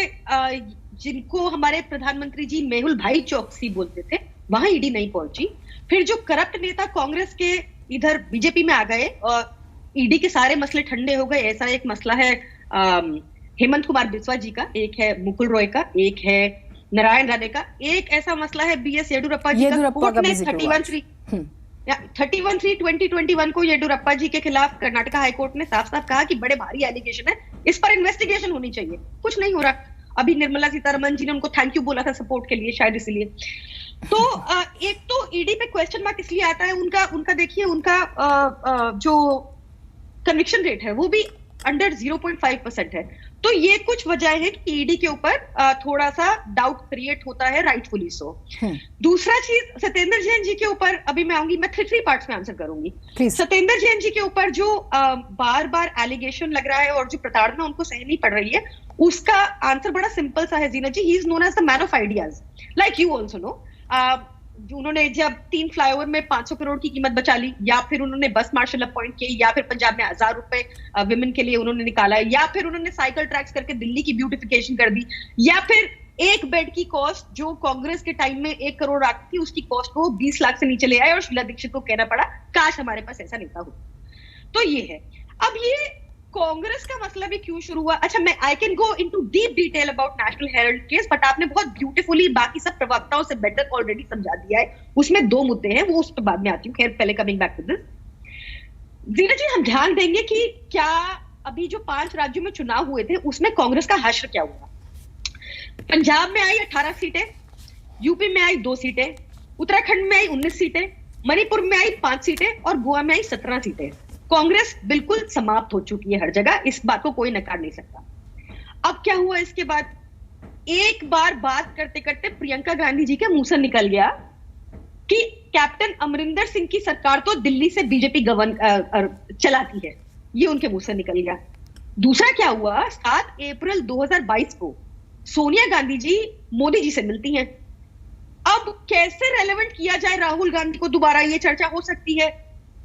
जिनको हमारे प्रधानमंत्री जी मेहुल भाई चौकसी बोलते थे, वहां ईडी नहीं पहुंची। फिर जो करप्ट नेता कांग्रेस के इधर बीजेपी में आ गए और ईडी के सारे मसले ठंडे हो गए। ऐसा एक मसला है हेमंत कुमार बिस्वा जी का, एक है मुकुल रॉय का, एक है नारायण राणे का, एक ऐसा मसला है बीएस येडियुरप्पा जी का। कोर्ट ने 31/3/2021 को येडियुरप्पा जी के खिलाफ कर्नाटका हाईकोर्ट ने साफ साफ कहा कि बड़े भारी एलिगेशन है, इस पर इन्वेस्टिगेशन होनी चाहिए। कुछ नहीं हो रहा। अभी निर्मला सीतारमण जी ने उनको थैंक यू बोला था सपोर्ट के लिए, शायद इसलिए। तो एक तो ईडी पे क्वेश्चन मार्क इसलिए आता है, उनका देखिए, उनका जो कन्विक्शन रेट है वो भी अंडर 0.5% है। तो ये कुछ वजह है कि ईडी के ऊपर थोड़ा सा डाउट क्रिएट होता है, राइटफुली सो। दूसरा चीज, सत्येंद्र जैन जी के ऊपर अभी मैं आऊंगी, मैं 3 पार्ट्स में आंसर करूंगी। सत्येंद्र जैन जी के ऊपर जो बार बार एलिगेशन लग रहा है और जो प्रताड़ना उनको सहनी पड़ रही है, उसका आंसर बड़ा सिंपल सा है Jinnah ji. He is known as the man of ideas, like you also know. उन्होंने जब 3 फ्लाईओवर में 500 करोड़ की कीमत बचा ली, या फिर उन्होंने बस मार्शल अपॉइंट किए, या फिर पंजाब में 1000 रुपए विमेन के लिए उन्होंने निकाला, या फिर उन्होंने साइकिल ट्रैक्स करके दिल्ली की ब्यूटिफिकेशन कर दी, या फिर एक बेड की कॉस्ट जो कांग्रेस के टाइम में 1 करोड़ आती थी, उसकी कॉस्ट को 20 लाख से नीचे ले आए और शीला दीक्षित को कहना पड़ा काश हमारे पास ऐसा नेता हो। तो ये है। अब ये कांग्रेस का मसला भी क्यों शुरू हुआ? अच्छा, मैं I can go into deep detail about national Herald case, but आपने बहुत ब्यूटीफुली बाकी सब प्रवक्ताओं से बेटर ऑलरेडी समझा दिया है। उसमें 2 मुद्दे हैं, वो उस पर बाद में आती हूँ। खैर, पहले कमिंग बैक टू दिस, जीना जी, हम ध्यान देंगे कि क्या अभी जो 5 राज्यों में चुनाव हुए थे उसमें कांग्रेस का हश्र क्या हुआ। पंजाब में आई 18 सीटें, यूपी में आई 2 सीटें, उत्तराखंड में आई 19 सीटें, मणिपुर में आई 5 सीटें और गोवा में आई 17 सीटें। कांग्रेस बिल्कुल समाप्त हो चुकी है हर जगह, इस बात को कोई नकार नहीं सकता। अब क्या हुआ इसके बाद? एक बार बात करते करते प्रियंका गांधी जी के मुंह से निकल गया कि कैप्टन अमरिंदर सिंह की सरकार तो दिल्ली से बीजेपी चलाती है, ये उनके मुंह से निकल गया। दूसरा क्या हुआ? 7 अप्रैल 2022 को सोनिया गांधी जी मोदी जी से मिलती हैं। अब कैसे रेलेवेंट किया जाए राहुल गांधी को दोबारा, ये चर्चा हो सकती है।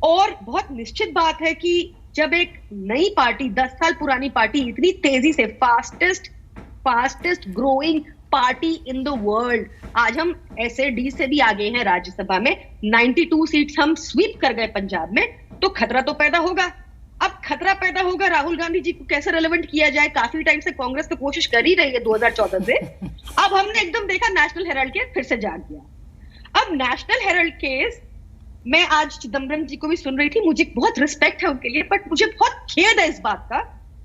और बहुत निश्चित बात है कि जब एक नई पार्टी, 10 साल पुरानी पार्टी, इतनी तेजी से fastest growing party in the world, आज हम एसएडी से भी आगे हैं राज्यसभा में, 92 सीट्स हम स्वीप कर गए पंजाब में, तो खतरा तो पैदा होगा। अब खतरा पैदा होगा, राहुल गांधी जी को कैसे रेलेवेंट किया जाए? काफी टाइम से कांग्रेस तो कोशिश कर ही रही है 2014 से। अब हमने एकदम देखा नेशनल हेराल्ड केस फिर से जाग गया। अब नेशनल हेराल्ड केस, मैं आज चिदम्बरम जी को भी सुन रही थी, मुझे बहुत रिस्पेक्ट है उनके लिए, बट मुझे बहुत खेद है इस बात का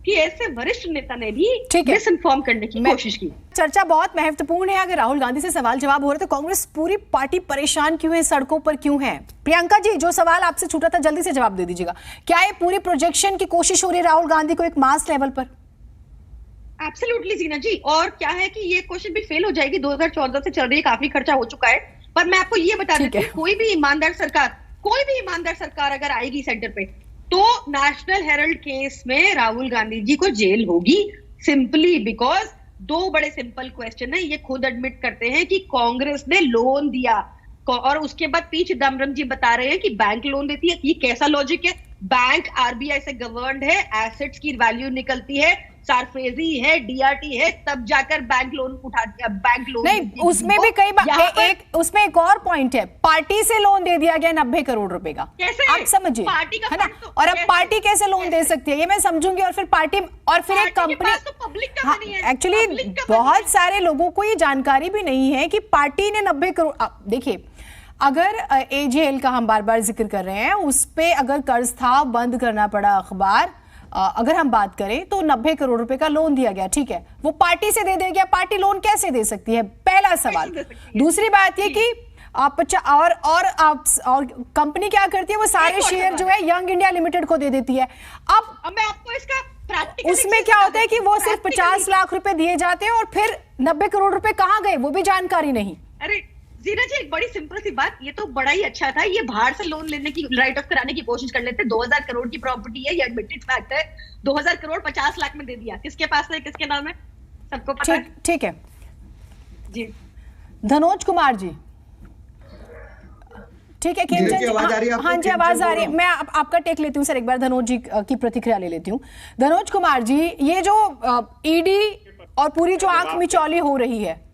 कि ऐसे वरिष्ठ नेता ने भी मिसइन्फॉर्म करने की कोशिश की। चर्चा बहुत महत्वपूर्ण है। अगर राहुल गांधी से सवाल जवाब हो रहे तो कांग्रेस पूरी पार्टी परेशान क्यों है, सड़कों पर क्यों है? प्रियंका जी, जो सवाल आपसे छूटा था जल्दी से जवाब दे दीजिएगा। क्या ये पूरी प्रोजेक्शन की कोशिश हो रही है राहुल गांधी को एक मास लेवल पर? एब्सोल्युटली जीना जी, और क्या है कि ये कोशिश भी फेल हो जाएगी। 2014 से चल रही है, काफी खर्चा हो चुका है। पर मैं आपको ये बता देती हूँ, कोई भी ईमानदार सरकार अगर आएगी सेंटर पे, तो नेशनल हेराल्ड केस में राहुल गांधी जी को जेल होगी, सिंपली बिकॉज 2 बड़े सिंपल क्वेश्चन है। ये खुद एडमिट करते हैं कि कांग्रेस ने लोन दिया, और उसके बाद पी चिदम्बरम जी बता रहे हैं कि बैंक लोन देती है। ये कैसा लॉजिक है? बैंक आरबीआई से गवर्नड है, एसेट्स की वैल्यू निकलती है, सारफेजी है, डीआरटी है, तब जाकर बैंक लोन उठाती है। बैंक लोन नहीं, उसमें भी कई बार उसमें एक और पॉइंट है, पार्टी से लोन दे दिया गया 90 करोड़ रुपए का। कैसे? आप समझिए, है ना? और अब पार्टी कैसे लोन दे सकती है, ये मैं समझूंगी। और फिर पार्टी और फिर एक कंपनी, एक्चुअली बहुत सारे लोगों को ये जानकारी भी नहीं है कि पार्टी ने 90 करोड़। देखिए, अगर एजेएल का हम बार बार जिक्र कर रहे हैं, उस पे अगर कर्ज था, बंद करना पड़ा अखबार, अगर हम बात करें तो 90 करोड़ रुपए का लोन दिया गया, ठीक है, वो पार्टी से दे देगा, पार्टी लोन कैसे दे सकती है, पहला सवाल। दूसरी बात ये कि आप और कंपनी क्या करती है, वो सारे शेयर जो है यंग इंडिया लिमिटेड को दे देती है। अब मैं आपको इसका उसमें क्या होता है कि वो सिर्फ 50 लाख रुपए दिए जाते हैं और फिर 90 करोड़ रुपए कहां गए वो भी जानकारी नहीं। अरे जीना जी, एक बड़ी सिंपल सी बात, ये तो बड़ा ही अच्छा था, ये बाहर से लोन लेने की, राइट ऑफ कराने की कोशिश कर लेते। 2000 करोड़ की प्रॉपर्टी है, ये एडमिटेड फैक्ट है। 2000 करोड़ 50 लाख में दे दिया, किसके पास है, किसके नाम है, सबको पता है। ठीक है जी। धनोज कुमार जी, ठीक है, खेमचंद जी, हाँ जी आवाज आ रही है। मैं आपका टेक लेती हूँ सर, एक बार धनोज जी की प्रतिक्रिया ले लेती हूँ। धनोज कुमार जी, ये जो ईडी और पूरी जो आंख मिचौली हो रही है,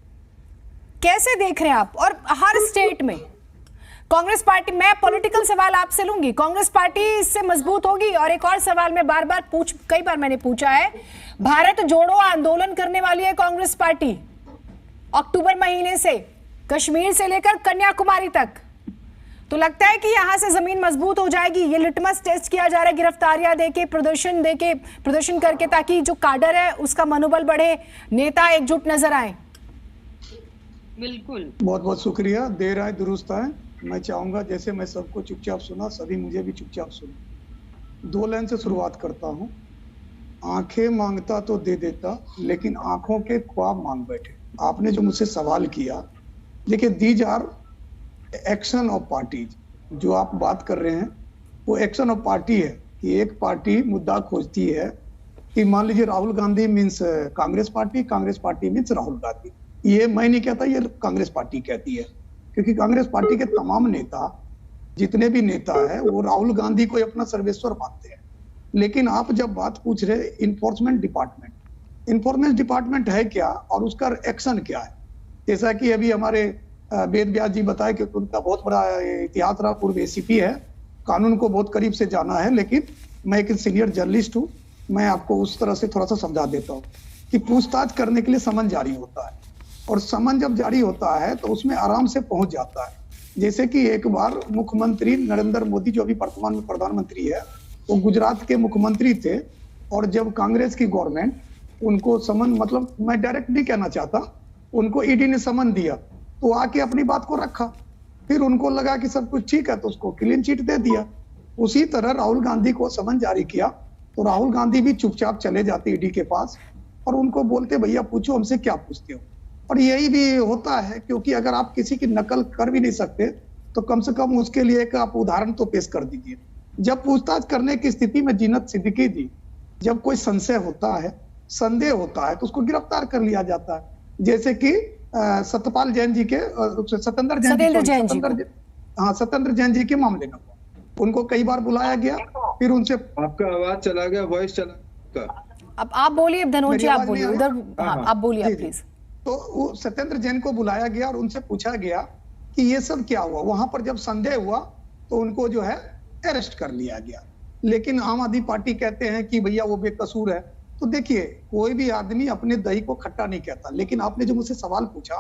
कैसे देख रहे हैं आप? और हर स्टेट में कांग्रेस पार्टी, मैं पॉलिटिकल सवाल आपसे लूंगी, कांग्रेस पार्टी इससे मजबूत होगी? और एक और सवाल मैं कई बार मैंने पूछा है, भारत जोड़ो आंदोलन करने वाली है कांग्रेस पार्टी अक्टूबर महीने से, कश्मीर से लेकर कन्याकुमारी तक, तो लगता है कि यहां से जमीन मजबूत हो जाएगी? ये लिटमस टेस्ट किया जा रहा है, गिरफ्तारियां देके, प्रदर्शन करके, ताकि जो काडर है उसका मनोबल बढ़े, नेता एकजुट नजर आए। बिल्कुल, बहुत बहुत शुक्रिया। देर आए दुरुस्त आए। मैं चाहूंगा जैसे मैं सबको चुपचाप सुना, सभी मुझे भी चुपचाप सुना। 2 लाइन से शुरुआत करता हूँ। आंखें मांगता तो दे देता, लेकिन आंखों के ख्वाब मांग बैठे। आपने जो मुझसे सवाल किया, देखिए these are action of parties, जो आप बात कर रहे हैं वो एक्शन ऑफ पार्टी है कि एक पार्टी मुद्दा खोजती है कि मान लीजिए Rahul Gandhi means Congress party means Rahul Gandhi. ये मैं नहीं कहता, ये कांग्रेस पार्टी कहती है, क्योंकि कांग्रेस पार्टी के तमाम नेता, जितने भी नेता है, वो राहुल गांधी को अपना सर्वेश्वर मानते हैं। लेकिन आप जब बात पूछ रहे इन्फोर्समेंट डिपार्टमेंट है क्या और उसका एक्शन क्या है, जैसा कि अभी हमारे वेद व्यास जी बताए कि उनका बहुत बड़ा इतिहास रहा, पूर्व एसीपी है, कानून को बहुत करीब से जाना है। लेकिन मैं एक सीनियर जर्नलिस्ट हूँ, मैं आपको उस तरह से थोड़ा सा समझा देता हूँ कि पूछताछ करने के लिए समन जारी होता है, और समन जब जारी होता है तो उसमें आराम से पहुंच जाता है। जैसे कि एक बार मुख्यमंत्री नरेंद्र मोदी, जो अभी वर्तमान में प्रधानमंत्री है, वो गुजरात के मुख्यमंत्री थे, और जब कांग्रेस की गवर्नमेंट उनको समन, मतलब मैं डायरेक्ट नहीं कहना चाहता, उनको ईडी ने समन दिया तो आके अपनी बात को रखा, फिर उनको लगा कि सब कुछ ठीक है तो उसको क्लीन चिट दे दिया। उसी तरह राहुल गांधी को समन जारी किया तो राहुल गांधी भी चुपचाप चले जाते ईडी के पास और उनको बोलते भैया पूछो हमसे क्या पूछते हो। और यही भी होता है, क्योंकि अगर आप किसी की नकल कर भी नहीं सकते तो कम से कम उसके लिए एक आप उदाहरण तो पेश कर दीजिए। जब पूछताछ करने की स्थिति में जीनत सिद्दीकी जी, जब कोई संदेह होता है तो उसको गिरफ्तार कर लिया जाता है। जैसे कि सत्यपाल जैन जी के, सत्येंद्र जैन जी के मामले में उनको कई बार बुलाया गया, फिर उनसे आपका आवाज चला गया, वॉइस चला। अब आप बोलिए धनोज जी, आप बोलिए उधर, आप बोलिए प्लीज। तो सत्येंद्र जैन को बुलाया गया और उनसे पूछा गया कि ये सब क्या हुआ। वहां पर जब संदेह हुआ तो उनको जो है अरेस्ट कर लिया गया। लेकिन आम आदमी पार्टी कहते हैं कि भैया वो बेकसूर है। तो देखिए, कोई भी आदमी अपने दही को खट्टा नहीं कहता। लेकिन आपने जो मुझसे सवाल पूछा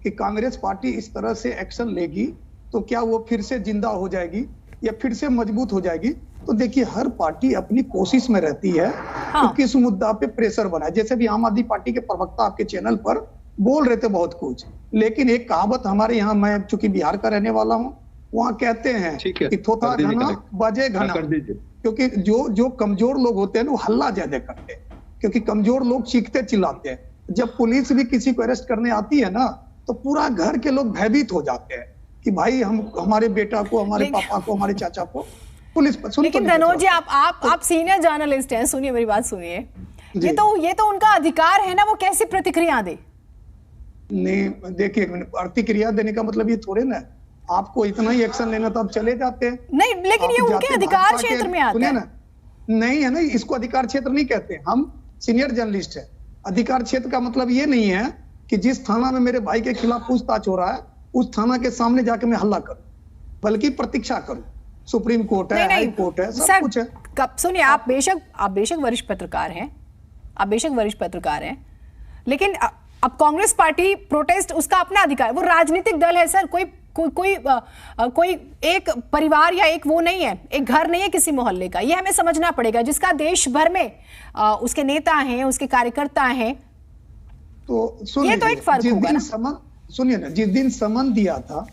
कि कांग्रेस पार्टी इस तरह से एक्शन लेगी तो क्या वो फिर से जिंदा हो जाएगी या फिर से मजबूत हो जाएगी, तो देखिए हर पार्टी अपनी कोशिश में रहती है कि किस मुद्दा पे प्रेशर बनाए। जैसे भी आम आदमी पार्टी के प्रवक्ता आपके चैनल पर बोल रहे थे बहुत कुछ, लेकिन एक कहावत हमारे यहाँ, मैं चूंकि बिहार का रहने वाला हूँ, वहाँ कहते हैं कि थोथा घना बजे घना, क्योंकि जो कमजोर लोग होते हैं वो हल्ला ज्यादा करते हैं, क्योंकि कमजोर लोग चीखते चिल्लाते हैं। जब पुलिस भी किसी को अरेस्ट करने आती है ना, तो पूरा घर के लोग भयभीत हो जाते हैं कि भाई हमारे बेटा को, हमारे पापा को, हमारे चाचा को पुलिस पर। लेकिन धनोज जी, आप सीनियर जर्नलिस्ट हैं, सुनिए मेरी बात सुनिए। ये तो उनका अधिकार है ना, वो कैसी प्रतिक्रिया दे। नहीं देखिए, प्रतिक्रिया देने का मतलब ये थोड़े ना आपको इतना ही एक्शन लेना तो आप चले जाते हैं। नहीं, लेकिन ये उनके अधिकार क्षेत्र में आता है। नहीं है ना, इसको अधिकार क्षेत्र नहीं कहते, हम सीनियर जर्नलिस्ट है। अधिकार क्षेत्र का मतलब ये नहीं है कि जिस थाना में मेरे भाई के खिलाफ पूछताछ हो रहा है उस थाना के सामने जाके मैं हल्ला करूं, बल्कि प्रतीक्षा करूं। सुप्रीम कोर्ट है, हाई कोर्ट है, सब कुछ है। कब सुनिए, आप बेशक वरिष्ठ पत्रकार हैं, लेकिन अब कांग्रेस पार्टी प्रोटेस्ट, उसका अपना अधिकार, वो राजनीतिक दल है सर। कोई एक परिवार या एक वो नहीं है, एक घर नहीं है किसी मोहल्ले का। ये हमें समझना पड़ेगा, जिसका देश भर में उसके नेता हैं, उसके कार्यकर्ता हैं। तो ये तो एक फर्क होगा ना। सुनिए ना, जिस दिन समन दिया था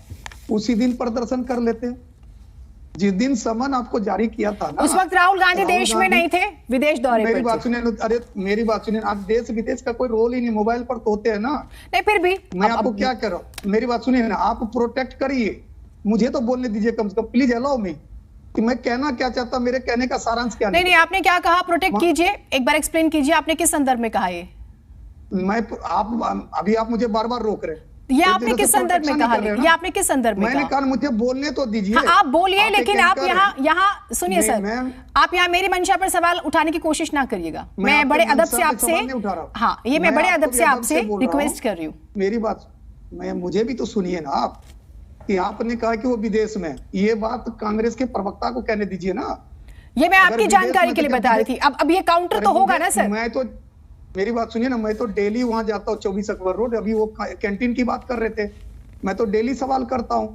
उसी दिन प्रदर्शन कर लेते। जिस दिन समन आपको जारी किया था ना, उस वक्त राहुल गांधी देश में नहीं थे, विदेश दौरे पर थे। मेरी बात सुनिए, अरे मेरी बात सुनिए, आज देश विदेश का कोई रोल ही नहीं, मोबाइल पर तो होते हैं ना। नहीं फिर भी मैं आपको क्या कह रहा हूँ, मेरी बात सुनिए ना, आप प्रोटेक्ट करिए, मुझे तो बोलने दीजिए कम से कम, प्लीज अलाउ मी कि मैं कहना क्या चाहता, मेरे कहने का सारांश क्या। नहीं, आपने क्या कहा, प्रोटेक्ट कीजिए, एक बार एक्सप्लेन कीजिए, आपने किस संदर्भ में कहा ये? अभी आप मुझे बार बार रोक रहे हैं। ये आपने किस संदर्भ में कहा? ये आपने किस संदर्भ में मैंने कहा मुझे बोलने तो दीजिए। हाँ, आप बोलिए, लेकिन आप यहाँ सुनिए सर, आप यहाँ मेरी मंशा पर सवाल उठाने की कोशिश ना करिएगा। मैं बड़े अदब से आपसे, हाँ ये मैं बड़े अदब से आपसे रिक्वेस्ट कर रही हूँ। मेरी बात मुझे भी तो सुनिए ना आप, कि आपने कहा कि वो विदेश में, ये बात कांग्रेस के प्रवक्ता को कहने दीजिए ना। ये मैं आपकी जानकारी के लिए बता रही थी। अब ये काउंटर तो होगा ना सर? मैं तो, मेरी बात सुनिए ना, मैं तो डेली वहां जाता हूँ 24 अकबर रोड। अभी वो कैंटीन की बात कर रहे थे, मैं तो डेली सवाल करता हूँ।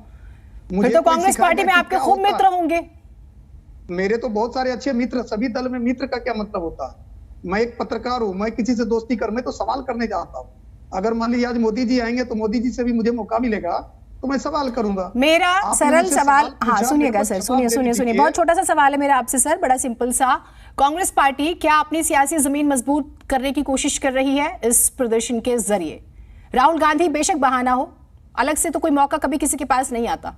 फिर तो कांग्रेस पार्टी में आपके खूब मित्र होंगे। मेरे तो बहुत सारे अच्छे मित्र, सभी दल में मित्र का क्या मतलब होता है? मैं एक पत्रकार हूँ, मैं किसी से दोस्ती कर, मैं तो सवाल करने जाता हूँ। अगर मान लीजिए आज मोदी जी आएंगे तो मोदी जी से भी मुझे मौका मिलेगा तो मैं सवाल करूंगा। मेरा सरल सवाल, हाँ सुनिएगा सर, सुनिए, बहुत छोटा सा सवाल है मेरा आपसे सर, बड़ा सिंपल सा। कांग्रेस पार्टी क्या अपनी सियासी जमीन मजबूत करने की कोशिश कर रही है इस प्रदर्शन के जरिए? राहुल गांधी बेशक बहाना हो, अलग से तो कोई मौका कभी किसी के पास नहीं आता।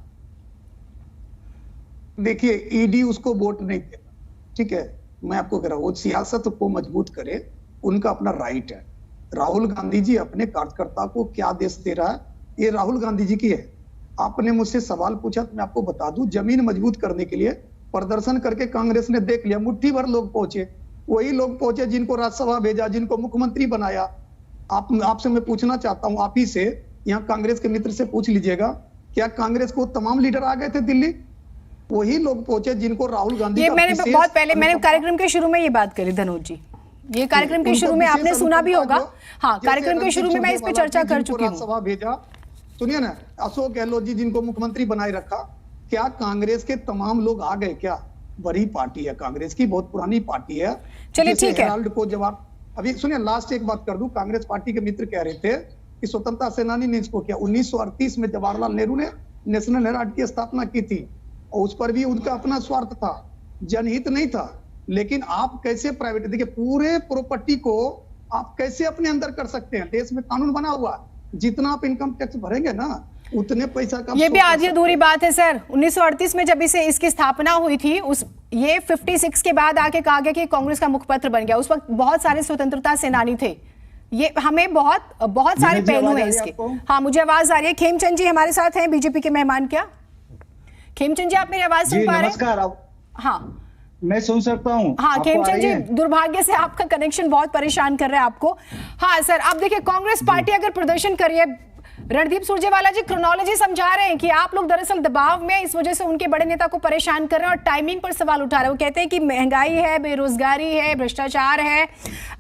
देखिए, ईडी उसको वोट नहीं देता, ठीक है, मैं आपको कह रहा हूं, वो सियासत को मजबूत करे, उनका अपना राइट है। राहुल गांधी जी अपने कार्यकर्ता को क्या आदेश दे रहा है, ये राहुल गांधी जी की है। आपने मुझसे सवाल पूछा तो मैं आपको बता दूं, जमीन मजबूत करने के लिए प्रदर्शन करके कांग्रेस ने देख लिया, मुट्ठी भर लोग पहुंचे, वही लोग पहुंचे जिनको राज्यसभा भेजा, जिनको मुख्यमंत्री बनाया। आपसे मैं पूछना चाहता हूं, आप ही से, यहाँ कांग्रेस के मित्र से पूछ लीजिएगा, क्या कांग्रेस को तमाम लीडर आ गए थे दिल्ली? वही लोग पहुंचे जिनको राहुल गांधी, ये मैंने बहुत पहले, मैंने कार्यक्रम के शुरू में ये बात करी धनोज जी, ये कार्यक्रम के शुरू में आपने सुना भी होगा। हाँ, कार्यक्रम के शुरू में मैं इस पे चर्चा कर चुकी हूँ। सभा भेजा, सुनिए ना, अशोक गहलोत जी जिनको मुख्यमंत्री बनाए रखा, क्या कांग्रेस के तमाम लोग आ गए? क्या बड़ी पार्टी है कांग्रेस की, बहुत पुरानी पार्टी है। चलिए ठीक है, हेराल्ड को जवाब, अभी सुनिए, लास्ट एक बात कर दूं, कांग्रेस पार्टी के मित्र कह रहे थे कि स्वतंत्रता सेनानी ने इसको किया। 1938 में जवाहरलाल नेहरू ने नेशनल हेराल्ड की स्थापना की थी, और उस पर भी उनका अपना स्वार्थ था, जनहित नहीं था। लेकिन आप कैसे प्राइवेट, देखिए पूरे प्रॉपर्टी को आप कैसे अपने अंदर कर सकते हैं? देश में कानून बना हुआ, जितना आप इनकम टैक्स भरेंगे ना उतने पैसा का। ये भी आधी अधूरी बात है सर। 1938 में जब इसकी स्थापना हुई थी, ये 56 के बाद आके कहा गया कि कांग्रेस का मुखपत्र बन गया। उस वक्त बहुत सारे स्वतंत्रता सेनानी थे। ये हमें बहुत सारे पहलू हैं इसके। हाँ, मुझे आवाज आ रही है। खेमचंद जी हमारे साथ हैं, बीजेपी के मेहमान। क्या खेमचंद जी आप मेरी आवाज सुन पा रहे हैं? नमस्कार। हाँ, मैं सुन सकता हूँ। हाँ खेमचंद जी, दुर्भाग्य से आपका कनेक्शन बहुत परेशान कर रहा है आपको। हाँ सर, अब देखिए, कांग्रेस पार्टी अगर प्रदर्शन करिए, रणदीप सुरजेवाला जी क्रोनोलॉजी समझा रहे हैं कि आप लोग दरअसल दबाव में, इस वजह से उनके बड़े नेता को परेशान कर रहे हैं और टाइमिंग पर सवाल उठा रहे हैं। वो कहते हैं कि महंगाई है, बेरोजगारी है, भ्रष्टाचार है,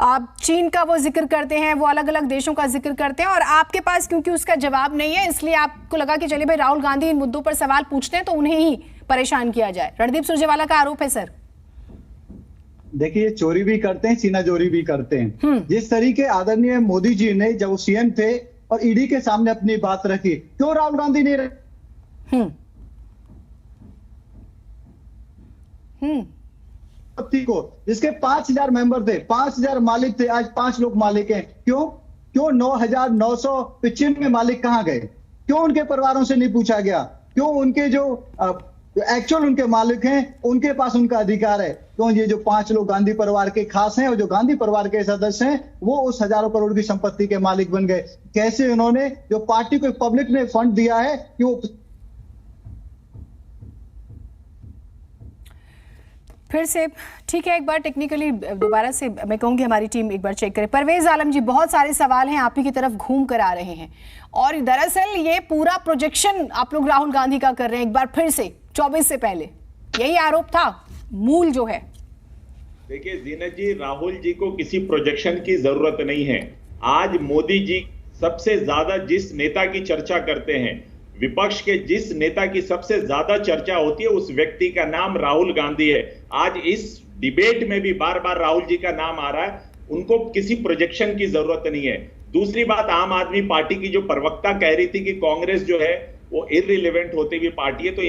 आप चीन का वो जिक्र करते हैं, वो अलग अलग देशों का जिक्र करते हैं, और आपके पास क्योंकि उसका जवाब नहीं है, इसलिए आपको लगा कि चलिए भाई राहुल गांधी इन मुद्दों पर सवाल पूछते हैं तो उन्हें ही परेशान किया जाए। रणदीप सुरजेवाला का आरोप है सर। देखिए, चोरी भी करते हैं, सीनाजोरी भी करते हैं। जिस तरीके आदरणीय मोदी जी ने जब वो सीएम थे और ईडी के सामने अपनी बात रखी, क्यों राहुल गांधी ने को, जिसके 5000 मेंबर थे, 5000 मालिक थे, आज 5 लोग मालिक हैं। क्यों 9995 मालिक कहां गए? क्यों उनके परिवारों से नहीं पूछा गया? क्यों उनके जो एक्चुअल उनके मालिक हैं उनके पास उनका अधिकार है? क्यों ये जो 5 लोग गांधी परिवार के खास हैं और जो गांधी परिवार के सदस्य हैं वो उस हजारों करोड़ की संपत्ति के मालिक बन गए? कैसे उन्होंने जो पार्टी को पब्लिक ने फंड दिया है कि वो, फिर से ठीक है, एक बार टेक्निकली दोबारा से मैं कहूंगी हमारी टीम एक बार चेक करे। परवेज आलम जी, बहुत सारे सवाल हैं आप ही की तरफ घूम कर आ रहे हैं, और दरअसल ये पूरा प्रोजेक्शन आप लोग राहुल गांधी का कर रहे हैं। एक बार फिर से 24 से पहले यही आरोप था, मूल जो है। देखिए जीनत जी, राहुल जी को किसी प्रोजेक्शन की जरूरत नहीं है। आज मोदी जी सबसे ज्यादा जिस नेता की चर्चा करते हैं विपक्ष के जिस नेता की सबसे ज्यादा चर्चा होती है उस व्यक्ति का नाम राहुल गांधी है। आज इस डिबेट में भी बार बार राहुल जी का नाम आ रहा है। उनको किसी प्रोजेक्शन की जरूरत नहीं है। दूसरी बात, आम आदमी पार्टी की जो प्रवक्ता कह रही थी कि कांग्रेस जो है वो इररिलेवेंट होती हुई पार्टी है, तो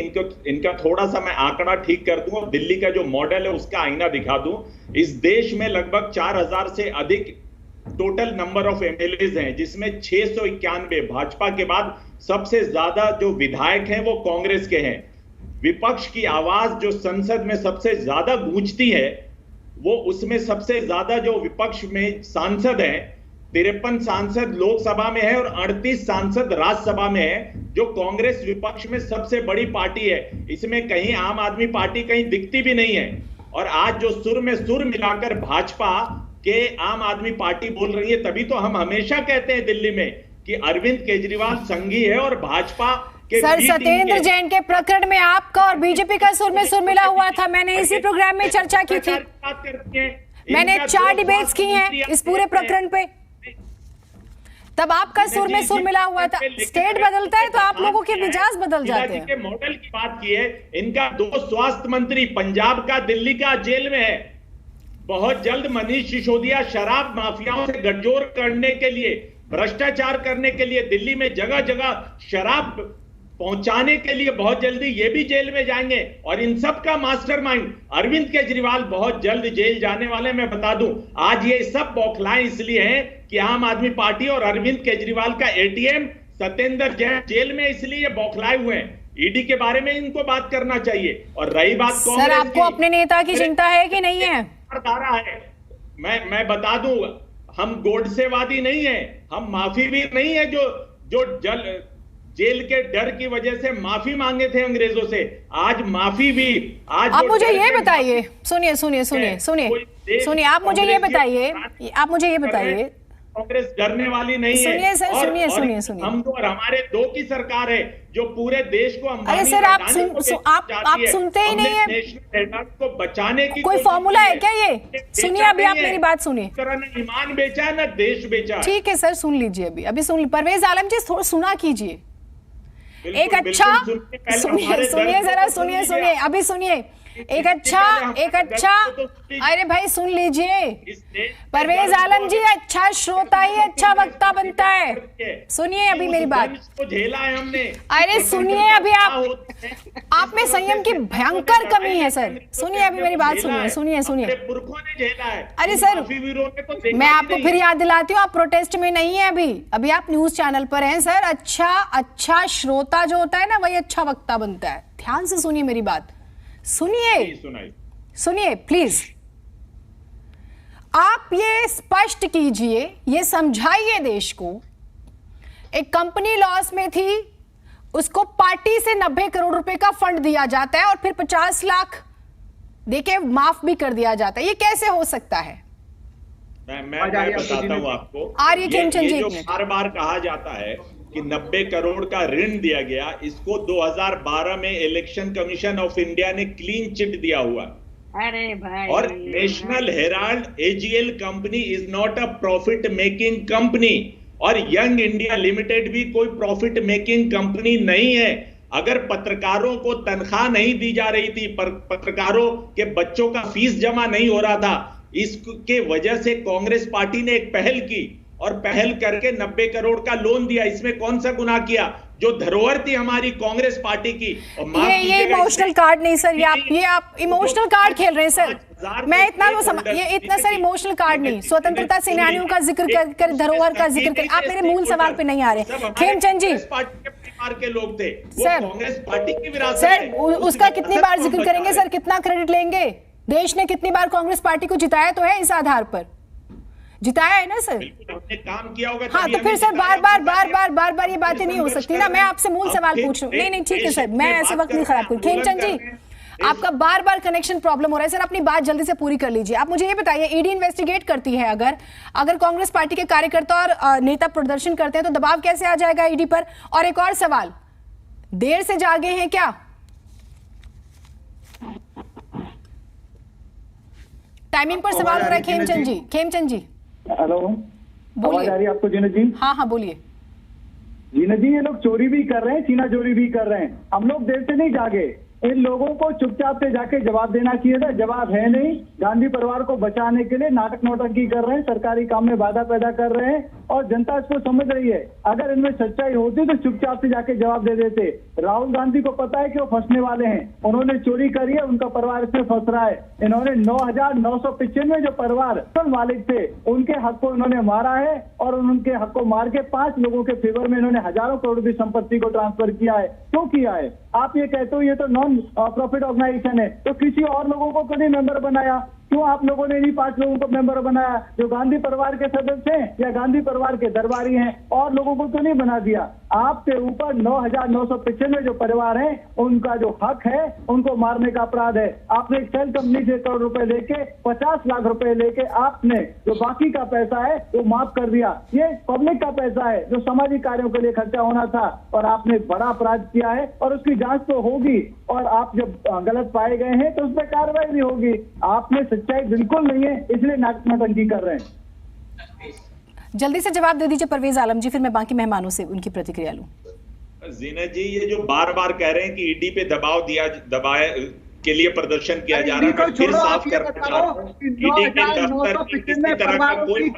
इनका थोड़ा सा मैं आंकड़ा ठीक कर दूं और दिल्ली का जो मॉडल है उसका आईना दिखा दूं। इस देश में लगभग 4000 से अधिक टोटल नंबर ऑफ एमएलएज हैं, जिसमें 691 भाजपा के बाद सबसे ज्यादा जो विधायक हैं वो कांग्रेस के हैं। विपक्ष की आवाज जो संसद में सबसे ज्यादा गूंजती है वो उसमें सबसे ज्यादा जो विपक्ष में सांसद हैं, 53 सांसद लोकसभा में है और 38 सांसद राज्यसभा में है, जो कांग्रेस विपक्ष में सबसे बड़ी पार्टी है। इसमें कहीं आम आदमी पार्टी कहीं दिखती भी नहीं है। और आज जो सुर में सुर मिलाकर भाजपा के आम आदमी पार्टी बोल रही है, तभी तो हम हमेशा कहते हैं दिल्ली में कि अरविंद केजरीवाल संघी है और भाजपा के सर सत्येंद्र जैन के प्रकरण में आपका और बीजेपी का सुर में सुर मिला हुआ था। मैंने इसी प्रोग्राम में चर्चा की थी। मैंने 4 डिबेट्स की हैं इस पूरे प्रकरण पे, तब आपका सुर में सुर मिला हुआ था। स्टेट बदलता है तो आप लोगों के मिजाज बदल जाते हैं। मॉडल की बात की है, इनका 2 स्वास्थ्य मंत्री पंजाब का दिल्ली का जेल में है। बहुत जल्द मनीष सिसोदिया शराब माफियाओं से गठजोड़ करने के लिए, भ्रष्टाचार करने के लिए, दिल्ली में जगह जगह शराब पहुंचाने के लिए बहुत जल्दी ये भी जेल में जाएंगे। और इन सब का मास्टरमाइंड अरविंद केजरीवाल बहुत जल्द जेल जाने वाले। मैं बता दूं, आज ये सब बौखलाएं इसलिए हैं कि आम आदमी पार्टी और अरविंद केजरीवाल का एटीएम सत्येंद्र जैन जेल में, इसलिए बौखलाए हुए हैं। ईडी के बारे में इनको बात करना चाहिए। और रही बात सर, आपको अपने नेता की चिंता है कि नहीं है? है मैं बता दूं, हम गोडसेवादी नहीं है, हम माफीवीर नहीं है जो जेल के डर की वजह से माफी मांगे थे अंग्रेजों से। आज माफी भी आप मुझे ये बताइए, सुनिए, आप मुझे ये बताइए, कांग्रेस डरने वाली नहीं है। सुनिए सर, सुनिए। हम तो और हमारे 2 की सरकार है जो पूरे देश को अरे सर, आप सुनते ही नहीं है। नेशनल को बचाने की कोई फॉर्मूला है क्या ये? सुनिए, अभी आप मेरी बात सुनिए। न ईमान बेचा न देश बेचा। ठीक है सर, सुन लीजिए। अभी सुन लीजिए। परवेज आलम जी, थोड़ा सुना कीजिए। एक अच्छा सुनिए, अभी सुनिए। एक अच्छा अरे भाई सुन लीजिए, परवेज आलम जी अच्छा श्रोता ही अच्छा वक्ता बनता है। सुनिए अभी मेरी बात, झेला है हमने। अरे सुनिए, अभी आप में संयम की भयंकर कमी है सर। सुनिए अभी मेरी बात, सुनिए। पुरखों ने झेला है। अरे सर, मैं आपको फिर याद दिलाती हूँ, आप प्रोटेस्ट में नहीं है अभी आप न्यूज चैनल पर हैं सर। अच्छा श्रोता जो होता है ना, वही अच्छा वक्ता बनता है। ध्यान से सुनिए मेरी बात, सुनिए प्लीज। आप ये स्पष्ट कीजिए, ये समझाइए देश को, एक कंपनी लॉस में थी, उसको पार्टी से 90 करोड़ रुपए का फंड दिया जाता है और फिर 50 लाख देके माफ भी कर दिया जाता है। ये कैसे हो सकता है? मैं बताता हूं आपको। आर्य खेमचंद जी, जो बार बार कहा जाता है कि 90 करोड़ का ऋण दिया गया, इसको 2012 में इलेक्शन कमीशन ऑफ इंडिया ने क्लीन चिट दिया हुआ। अरे भाई, और national Herald AGL company is not a profit making company, और यंग इंडिया लिमिटेड भी कोई प्रॉफिट मेकिंग कंपनी नहीं है। अगर पत्रकारों को तनख्वाह नहीं दी जा रही थी, पत्रकारों के बच्चों का फीस जमा नहीं हो रहा था, इसके वजह से कांग्रेस पार्टी ने एक पहल की और पहल करके 90 करोड़ का लोन दिया। इसमें कौन सा गुनाह किया? जो धरोहर थी हमारी कांग्रेस पार्टी की। और ये इमोशनल कार्ड नहीं सर, ये आप इमोशनल कार्ड खेल रहे हैं सर। मैं इतना सर इमोशनल कार्ड नहीं, स्वतंत्रता सेनानियों का जिक्र कर धरोहर का जिक्र कर, आप मेरे मूल सवाल पे नहीं आ रहे। खेमचंद जी, परिवार के लोग थे सर, कांग्रेस पार्टी की विरासत सर, उसका कितनी बार जिक्र करेंगे सर? कितना क्रेडिट लेंगे? देश ने कितनी बार कांग्रेस पार्टी को जिताया तो है, इस आधार पर जिताया है ना सर। हमने काम किया होगा। हाँ, तो फिर सर बार ये बातें नहीं हो सकती ना। मैं आपसे मूल सवाल पूछ रहा हूँ। नहीं ठीक है सर, मैं ऐसे वक्त नहीं खराब करूँ। खेमचंद जी, आपका बार कनेक्शन प्रॉब्लम हो रहा है सर, अपनी बात जल्दी से पूरी कर लीजिए। आप मुझे ये बताइए, ईडी इन्वेस्टिगेट करती है, अगर कांग्रेस पार्टी के कार्यकर्ता और नेता प्रदर्शन करते हैं तो दबाव कैसे आ जाएगा ईडी पर? और एक और सवाल, देर से जागे हैं क्या? टाइमिंग पर सवाल हो रहा है खेमचंद जी। हेलो, आवाज आ रही है आपको जीनत जी? हाँ बोलिए। जीना जी, ये लोग चोरी भी कर रहे हैं, सीना चोरी भी कर रहे हैं। हम लोग देर से नहीं जागे, इन लोगों को चुपचाप से जाके जवाब देना चाहिए था, जवाब है नहीं। गांधी परिवार को बचाने के लिए नाटक नौटंकी कर रहे हैं, सरकारी काम में बाधा पैदा कर रहे हैं और जनता इसको समझ रही है। अगर इनमें सच्चाई होती तो चुपचाप से जाके जवाब दे देते। राहुल गांधी को पता है कि वो फंसने वाले हैं, उन्होंने चोरी करी है, उनका परिवार इसमें फंस रहा है। इन्होंने 9,995 जो परिवार मालिक थे उनके हक को इन्होंने मारा है और उनके हक को मार के 5 लोगों के फेवर में इन्होंने हजारों करोड़ की संपत्ति को ट्रांसफर किया है। क्यों किया है? आप ये कहते हो ये तो नॉन प्रॉफिट ऑर्गेनाइजेशन है, तो किसी और लोगों को क्यों नहीं मेंबर बनाया? क्यों आप लोगों ने नहीं 5 लोगों को मेंबर बनाया जो गांधी परिवार के सदस्य हैं या गांधी परिवार के दरबारी हैं? और लोगों को क्यों नहीं बना दिया? आपके ऊपर 9,995 जो परिवार हैं उनका जो हक है उनको मारने का अपराध है। आपने एक सेल कंपनी से करोड़ रुपए लेके 50 लाख रुपए लेके आपने जो बाकी का पैसा है वो माफ कर दिया। ये पब्लिक का पैसा है जो सामाजिक कार्यों के लिए खर्चा होना था और आपने बड़ा अपराध किया है और उसकी जांच तो होगी और आप जब गलत पाए गए हैं तो उस पर कार्रवाई भी होगी। आपने सच्चाई बिल्कुल नहीं है, इसलिए नाटक नौटंकी कर रहे हैं। जल्दी से जवाब दे दीजिए परवेज आलम जी, फिर मैं बाकी मेहमानों से उनकी प्रतिक्रिया लूं। जीना जी, ये जो बार बार कह रहे हैं कि ईडी पे दबाए के लिए प्रदर्शन किया जा रहा है, फिर साफ करना चाहता हूं, ईडी के दफ्तर में किसी तरह का कोई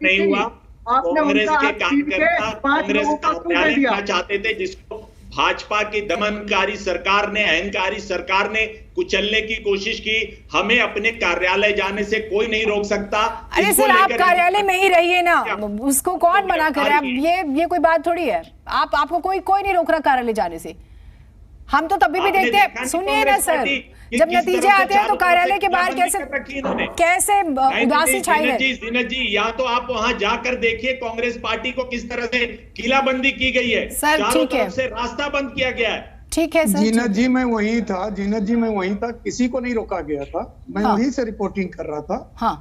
नहीं हुआ। कांग्रेस के कार्यकर्ता कांग्रेस कार्यालय करना चाहते थे जिसको भाजपा की दमनकारी सरकार ने, अहंकारी सरकार ने कुचलने की कोशिश की। हमें अपने कार्यालय जाने से कोई नहीं रोक सकता। अरे सर, आप कार्यालय में ही रहिए ना, उसको कौन मना करे? अब ये कोई बात थोड़ी है। आपको कोई नहीं रोक रहा कार्यालय जाने से। हम तो तभी भी देखते हैं, सुनिए ना सर, जब नतीजे आते हैं तो कार्यालय के बाहर कैसे उदासी छाई है। जीना जी, या तो आप वहां जाकर देखिए कांग्रेस पार्टी को किस तरह से किलाबंदी की गई है, सर ठीक है, से रास्ता बंद किया गया है। ठीक है सर। जीनत जी मैं वहीं था, जीनत जी मैं वहीं था, किसी को नहीं रोका गया था। मैं वहीं से रिपोर्टिंग कर रहा था। हाँ,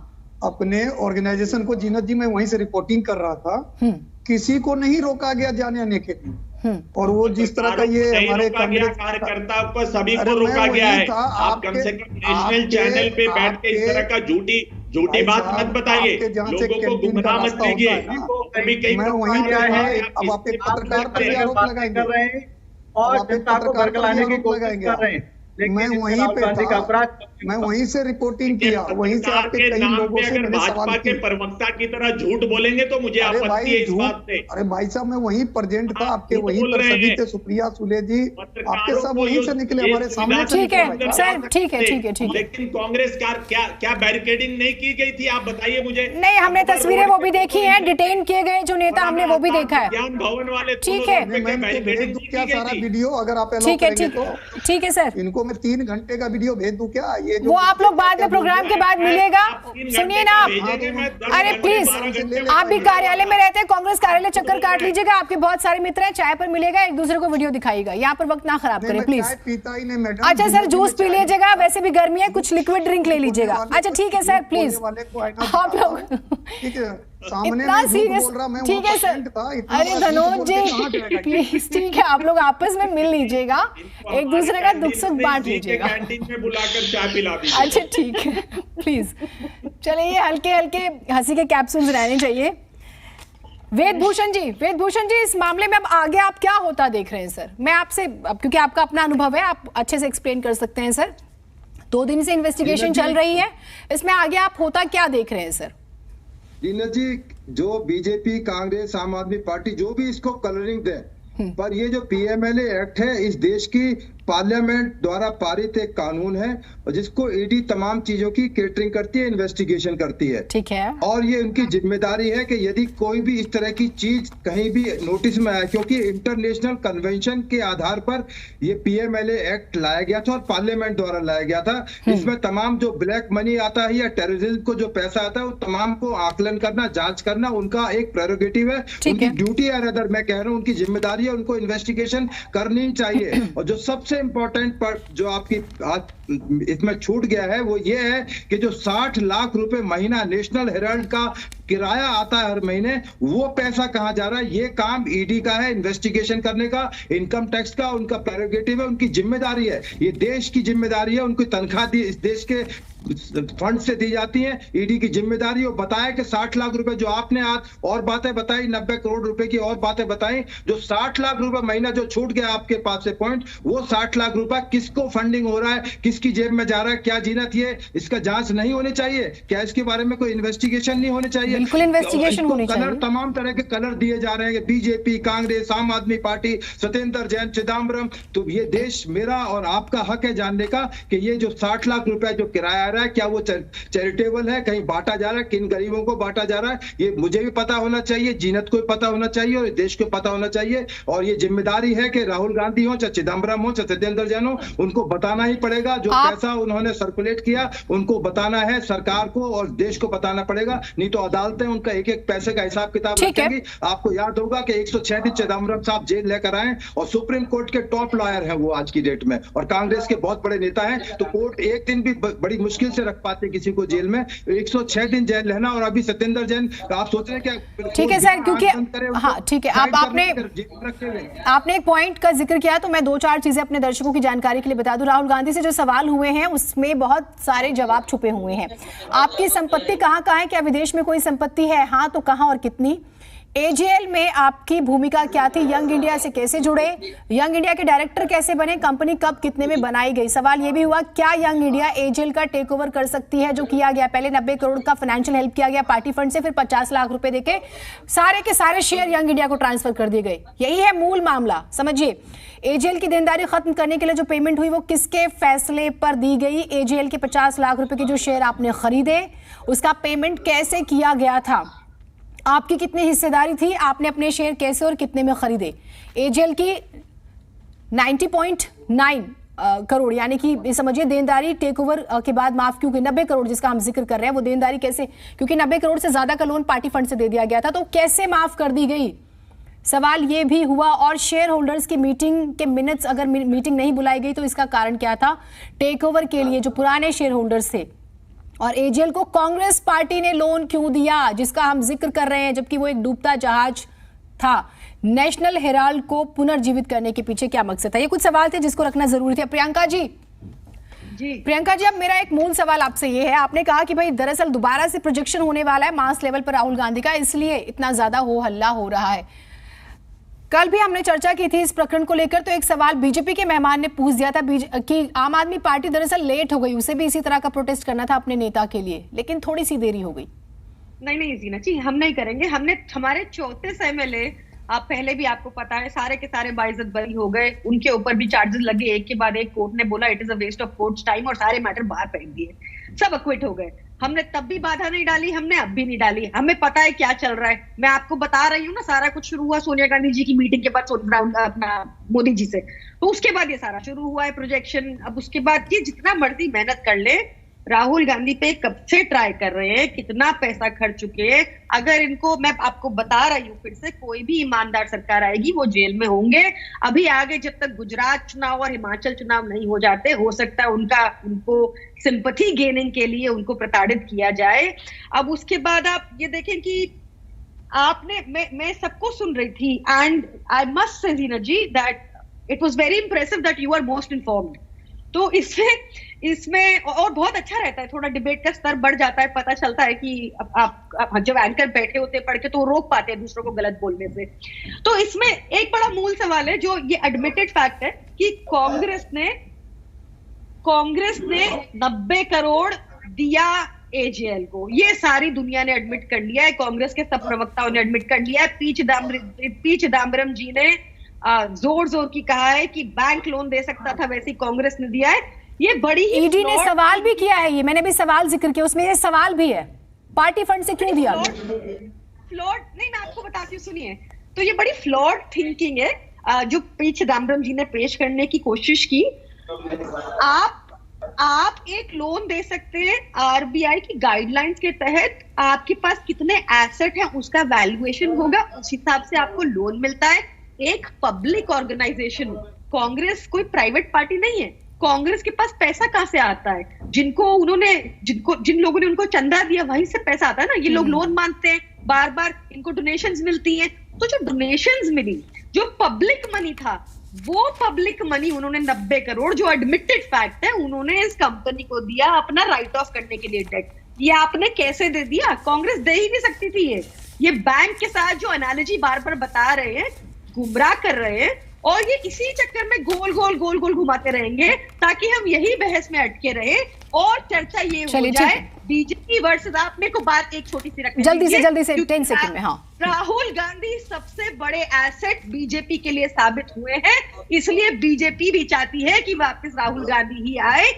अपने ऑर्गेनाइजेशन को जीनत जी मैं वहीं से रिपोर्टिंग कर रहा था। किसी को नहीं रोका गया जाने आने के लिए। और वो जिस तरह का ये हमारे कांग्रेस कार्यकर्ता को सभी को रोका गया है। आप कम से कम नेशनल चैनल पे बैठ के इस तरह का झूठी बात मत बताइए, लोगों को गुमराह मत कीजिए। मैं वहीं क्या है, अब आप एक पत्रकार पर भी आरोप लगाएंगे और जनता को बरगलाने की कोशिश कर रहे हैं। मैं वहीं पे था, मैं वहीं से रिपोर्टिंग किया, वहीं से आपके कई लोगों से मैंने सवाल किए। प्रवक्ता की तरह झूठ बोलेंगे तो मुझे आपत्ति है इस बात से। अरे भाई साहब, मैं वहीं प्रेजेंट था, आपके वहीं पर सभी थे, सुप्रिया सुले जी, आपके सब वहीं से निकले हमारे सामने। ठीक है सर, ठीक है। लेकिन कांग्रेस का क्या बैरिकेडिंग नहीं की गई थी, आप बताइए मुझे। नहीं, हमने तस्वीरें वो भी देखी है, डिटेन किए गए जो नेता, हमने वो भी देखा है। ज्ञान भवन वाले, ठीक है, क्या सारा वीडियो अगर आप ठीक है सर, इनको मैं 3 घंटे का वीडियो भेज दूं क्या? ये वो आप लोग बाद में प्रोग्राम के बाद मिलेगा। सुनिए ना आप, अरे प्लीज, आप भी कार्यालय में रहते हैं, कांग्रेस कार्यालय चक्कर काट लीजिएगा, आपके बहुत सारे मित्र हैं, चाय पर मिलेगा, एक दूसरे को वीडियो दिखाइएगा। यहाँ पर वक्त ना खराब करें प्लीज। अच्छा सर, जूस पी लीजिएगा, वैसे भी गर्मी है, कुछ लिक्विड ड्रिंक ले लीजिएगा। अच्छा ठीक है सर, प्लीज आप लोग इतना सीरियस, ठीक है सर। अरे धनोज जी प्लीज, ठीक है, आप लोग आपस में मिल लीजिएगा, एक दूसरे का दुख सुख बांट लीजिएगा। कैंटीन में बुलाकर चाय पिला दीजिए। अच्छा ठीक है, प्लीज चलिए, हल्के हल्के हंसी के कैप्सूल्स रहने चाहिए। वेदभूषण जी, इस मामले में अब आगे आप क्या होता देख रहे हैं सर? मैं आपसे, क्योंकि आपका अपना अनुभव है, आप अच्छे से एक्सप्लेन कर सकते हैं सर। 2 दिन से इन्वेस्टिगेशन चल रही है, इसमें आगे आप होता क्या देख रहे हैं सर? जीनत जी, जो बीजेपी, कांग्रेस, आम आदमी पार्टी जो भी इसको कलरिंग दे, पर ये जो पीएमएलए एक्ट है इस देश की पार्लियामेंट द्वारा पारित एक कानून है और जिसको ईडी तमाम चीजों की केटरिंग करती है, इन्वेस्टिगेशन करती है। ठीक है। और ये उनकी जिम्मेदारी है कि यदि कोई भी इस तरह की चीज कहीं भी नोटिस में आए, क्योंकि इंटरनेशनल कन्वेंशन के आधार पर ये पीएमएलए एक्ट लाया गया था और पार्लियामेंट द्वारा लाया गया था। इसमें तमाम जो ब्लैक मनी आता है या टेररिज्म को जो पैसा आता है, वो तमाम को आकलन करना, जांच करना उनका एक प्रेरोगेटिव है, उनकी ड्यूटी है। अदर मैं कह रहा हूँ उनकी जिम्मेदारी है, उनको इन्वेस्टिगेशन करनी चाहिए। और जो सबसे इंपॉर्टेंट पार्ट जो आपकी आज इसमें छूट गया है वो ये है कि जो 60 लाख रुपए महीना नेशनल हेराल्ड का किराया आता है हर महीने, वो पैसा कहां जा रहा है, ये काम ईडी का है, इन्वेस्टिगेशन करने का, इनकम टैक्स का उनका प्रेरोगेटिव है, उनकी जिम्मेदारी है, ये देश की जिम्मेदारी है, उनकी तनख्वाह दी इस देश के फंड से दी जाती है, ईडी की जिम्मेदारी। और बताया कि 60 लाख रुपए जो आपने आज और बातें बताई, 90 करोड़ रुपए की और बातें बताई, जो 60 लाख रुपए महीना जो छूट गया आपके पास से पॉइंट, वो 60 लाख रुपए किसको फंडिंग हो रहा है, किसकी जेब में जा रहा है, क्या जीनत ये, इसका जांच नहीं होनी चाहिए क्या? इसके बारे में कोई इन्वेस्टिगेशन नहीं होनी चाहिए? बिल्कुल इन्वेस्टिगेशन होनी चाहिए। कलर, तमाम तरह के कलर दिए जा रहे हैं, बीजेपी, कांग्रेस, आम आदमी पार्टी, सत्येंद्र जैन, चिदम्बरम। तो ये देश मेरा और आपका हक है जानने का कि ये जो 60 लाख रुपए जो किराया आ रहा है, क्या वो चैरिटेबल है, कहीं बांटा जा रहा है, किन गरीबों को बांटा जा रहा है, ये मुझे भी पता होना चाहिए, जीनत को भी पता होना चाहिए और देश को पता होना चाहिए। और ये जिम्मेदारी है कि राहुल गांधी हो, चाहे चिदम्बरम हो, चाहे सत्येंद्र जैन हो, उनको बताना ही पड़ेगा। जो पैसा उन्होंने सर्कुलेट किया उनको बताना है सरकार को और देश को बताना पड़ेगा, नहीं तो अदालतें उनका एक एक पैसे का हिसाब किताब रखेंगी। आपको याद होगा कि 106 दिन चिदम्बरम साहब जेल लेकर आए और सुप्रीम कोर्ट के टॉप लॉयर हैं वो आज की डेट में, और कांग्रेस के बहुत बड़े नेता हैं। तो कोर्ट एक दिन भी बड़ी मुश्किल से रख पाते किसी को जेल में, 106 दिन जेल रहना। और अभी सत्येंद्र जैन आप सोच रहे हैं क्या? ठीक है सर, क्योंकि हाँ ठीक है, आपने एक पॉइंट का जिक्र किया तो मैं 2-4 चीजें अपने दर्शकों की जानकारी के लिए बता दूं। राहुल गांधी से जो सवाल हुए हैं उसमें बहुत सारे जवाब छुपे हुए हैं। आपकी संपत्ति कहाँ है, क्या विदेश में कोई संपत्ति है, हाँ तो कहाँ और कितनी, एजेएल में आपकी भूमिका क्या थी, यंग इंडिया से कैसे जुड़े, यंग इंडिया के डायरेक्टर कैसे बने, कंपनी कब कितने में बनाई गई। सवाल यह भी हुआ क्या यंग इंडिया एजेएल का टेक ओवर कर सकती है, जो किया गया। पहले 90 करोड़ का फाइनेंशियल हेल्प किया गया पार्टी फंड से, फिर 50 लाख रुपए देके सारे के सारे शेयर यंग इंडिया को ट्रांसफर कर दिए गए। यही है मूल मामला। समझिए, एजेएल की देनदारी खत्म करने के लिए जो पेमेंट हुई वो किसके फैसले पर दी गई। एजेएल के 50 लाख रुपए के जो शेयर आपने खरीदे उसका पेमेंट कैसे किया गया था, आपकी कितनी हिस्सेदारी थी, आपने अपने शेयर कैसे और कितने में खरीदे। एजेएल की 90.9 करोड़ यानी कि समझिए देनदारी टेक ओवर के बाद माफ क्योंकि 90 करोड़ जिसका हम जिक्र कर रहे हैं वो देनदारी कैसे, क्योंकि 90 करोड़ से ज्यादा का लोन पार्टी फंड से दे दिया गया था, तो कैसे माफ कर दी गई। सवाल ये भी हुआ। और शेयर होल्डर्स की मीटिंग के मिनट्स, अगर मीटिंग नहीं बुलाई गई तो इसका कारण क्या था। टेक ओवर के लिए जो पुराने शेयर होल्डर्स थे और एजेएल को कांग्रेस पार्टी ने लोन क्यों दिया जिसका हम जिक्र कर रहे हैं, जबकि वो एक डूबता जहाज था। नेशनल हेराल्ड को पुनर्जीवित करने के पीछे क्या मकसद था। ये कुछ सवाल थे जिसको रखना जरूरी था। प्रियंका जी, प्रियंका जी, अब मेरा एक मूल सवाल आपसे ये है, आपने कहा कि भाई दरअसल दोबारा से प्रोजेक्शन होने वाला है मास लेवल पर राहुल गांधी का, इसलिए इतना ज्यादा हो हल्ला हो रहा है। कल भी हमने चर्चा की थी इस प्रकरण को लेकर, तो एक सवाल बीजेपी के मेहमान ने पूछ दिया था कि आम आदमी पार्टी दरअसल लेट हो गई, उसे भी इसी तरह का प्रोटेस्ट करना था अपने नेता के लिए, लेकिन थोड़ी सी देरी हो गई। नहीं जीना जी, हम नहीं करेंगे। हमने हमारे 34 एमएलए, आप पहले भी आपको पता है, सारे के सारे बाइज्जत बरी हो गए, उनके ऊपर भी चार्जेस लगे, एक के बाद एक। कोर्ट ने बोला it is a waste of court's time और सारे मैटर बाहर फेंक दिए, सब अक्विट हो गए। हमने तब भी बाधा नहीं डाली, हमने अब भी नहीं डाली। हमें पता है क्या चल रहा है। मैं आपको बता रही हूँ ना, सारा कुछ शुरू हुआ सोनिया गांधी जी की मीटिंग के बाद अपना मोदी जी से, तो उसके बाद ये सारा शुरू हुआ है प्रोजेक्शन। अब उसके बाद ये जितना मर्जी मेहनत कर ले, राहुल गांधी पे कब से ट्राई कर रहे हैं, कितना पैसा खर्च चुके हैं। अगर इनको, मैं आपको बता रही हूँ फिर से, कोई भी ईमानदार सरकार आएगी वो जेल में होंगे। अभी आगे जब तक गुजरात चुनाव और हिमाचल चुनाव नहीं हो जाते, हो सकता है उनको सिंपैथी गेनिंग के लिए उनको प्रताड़ित किया जाए। अब उसके बाद आप ये देखें कि आपने, मैं सबको सुन रही थी, and I must say Jeena ji that it was very impressive that you are most informed. तो इसमें और बहुत अच्छा रहता है, थोड़ा डिबेट का स्तर बढ़ जाता है, पता चलता है कि आप जब एंकर बैठे होते पढ़ के तो रोक पाते हैं दूसरों को गलत बोलने से। तो इसमें एक बड़ा मूल सवाल है जो ये एडमिटेड फैक्ट है कि कांग्रेस ने 90 करोड़ दिया एजेएल को। ये सारी दुनिया ने एडमिट कर लिया है, कांग्रेस के सब प्रवक्ताओं ने एडमिट कर लिया है। पी चिदम्बरम जी ने जोर की कहा है कि बैंक लोन दे सकता था, वैसे कांग्रेस ने दिया है। ये बड़ी ही ईडी ने सवाल भी किया है, ये मैंने भी सवाल जिक्र किया, उसमें ये सवाल भी है, पार्टी फंड से क्यों दिया। फ्लॉड नहीं, मैं आपको बताती हूँ, सुनिए। तो ये बड़ी फ्लॉड थिंकिंग है जो पी चिदम्बरम जी ने पेश करने की कोशिश की। आप एक लोन दे सकते हैं आरबीआई की गाइडलाइंस के तहत, आपके पास कितने एसेट हैं उसका वैल्यूएशन होगा, उस हिसाब से आपको लोन मिलता है। एक पब्लिक ऑर्गेनाइजेशन, कांग्रेस कोई प्राइवेट पार्टी नहीं है, कांग्रेस के पास पैसा कहां से आता है? जिन लोगों ने उनको चंदा दिया वहीं से पैसा आता है ना। ये लोग लोन मांगते हैं, बार बार इनको डोनेशंस मिलती हैं। तो जो डोनेशंस मिली, जो पब्लिक मनी था, वो पब्लिक मनी उन्होंने 90 करोड़, जो एडमिटेड फैक्ट है, उन्होंने इस कंपनी को दिया अपना राइट ऑफ करने के लिए डेट। ये आपने कैसे दे दिया? कांग्रेस दे ही नहीं सकती थी। ये बैंक के साथ जो एनालॉजी बार बार बता रहे हैं, गुमराह कर रहे हैं, और ये इसी चक्कर में गोल गोल घुमाते रहेंगे ताकि हम यही बहस में अटके रहे और चर्चा ये हो जाए बीजेपी वर्सेस आप। मेरे को बात एक छोटी सी रखनी जल्दी से 10 सेकंड में। हाँ, राहुल गांधी सबसे बड़े एसेट बीजेपी के लिए साबित हुए हैं, इसलिए बीजेपी भी चाहती है कि वापस राहुल गांधी ही आए।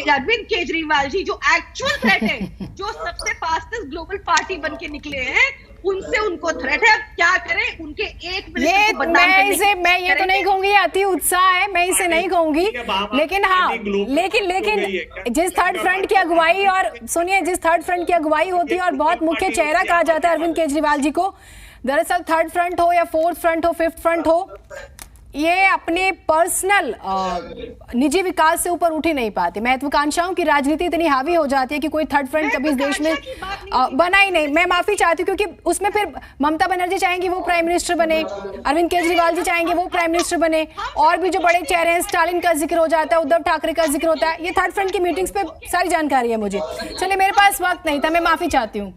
अरविंद केजरीवाल जी जो एक्चुअल थ्रेट है, जो सबसे फास्टेस्ट ग्लोबल पार्टी बन के निकले हैं, उनसे उनको थ्रेट है। अब क्या करें? उनके एक मिनट को बदनाम करने मैं ये तो नहीं कहूंगी अति उत्साह है, मैं इसे नहीं कहूंगी, लेकिन हाँ, लेकिन जिस थर्ड फ्रंट की अगुवाई, और सुनिए, जिस थर्ड फ्रंट की अगुवाई होती है और बहुत मुख्य चेहरा कहा जाता है अरविंद केजरीवाल जी को, दरअसल थर्ड फ्रंट हो या फोर्थ फ्रंट हो, फिफ्थ फ्रंट हो, ये अपने पर्सनल निजी विकास से ऊपर उठ ही नहीं पाते। महत्वाकांक्षाओं की राजनीति इतनी हावी हो जाती है कि कोई थर्ड फ्रंट कभी इस देश में बना ही नहीं। मैं माफी चाहती हूँ, क्योंकि उसमें फिर ममता बनर्जी चाहेंगी वो प्राइम मिनिस्टर बने, अरविंद केजरीवाल जी चाहेंगे वो प्राइम मिनिस्टर बने, और भी जो बड़े चेहरे हैं, स्टालिन का जिक्र हो जाता है, उद्धव ठाकरे का जिक्र होता है। ये थर्ड फ्रंट की मीटिंग्स पे सारी जानकारी है मुझे। चलिए, मेरे पास वक्त नहीं था, मैं माफी चाहती हूँ,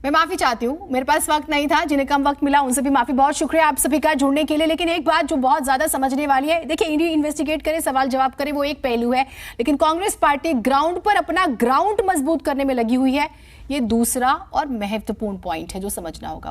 मेरे पास वक्त नहीं था। जिन्हें कम वक्त मिला उनसे भी माफी। बहुत शुक्रिया आप सभी का जुड़ने के लिए। लेकिन एक बात जो बहुत ज्यादा समझने वाली है, देखिए, ईडी इन्वेस्टिगेट करे, सवाल जवाब करे, वो एक पहलू है, लेकिन कांग्रेस पार्टी ग्राउंड पर अपना ग्राउंड मजबूत करने में लगी हुई है, ये दूसरा और महत्वपूर्ण पॉइंट है जो समझना होगा।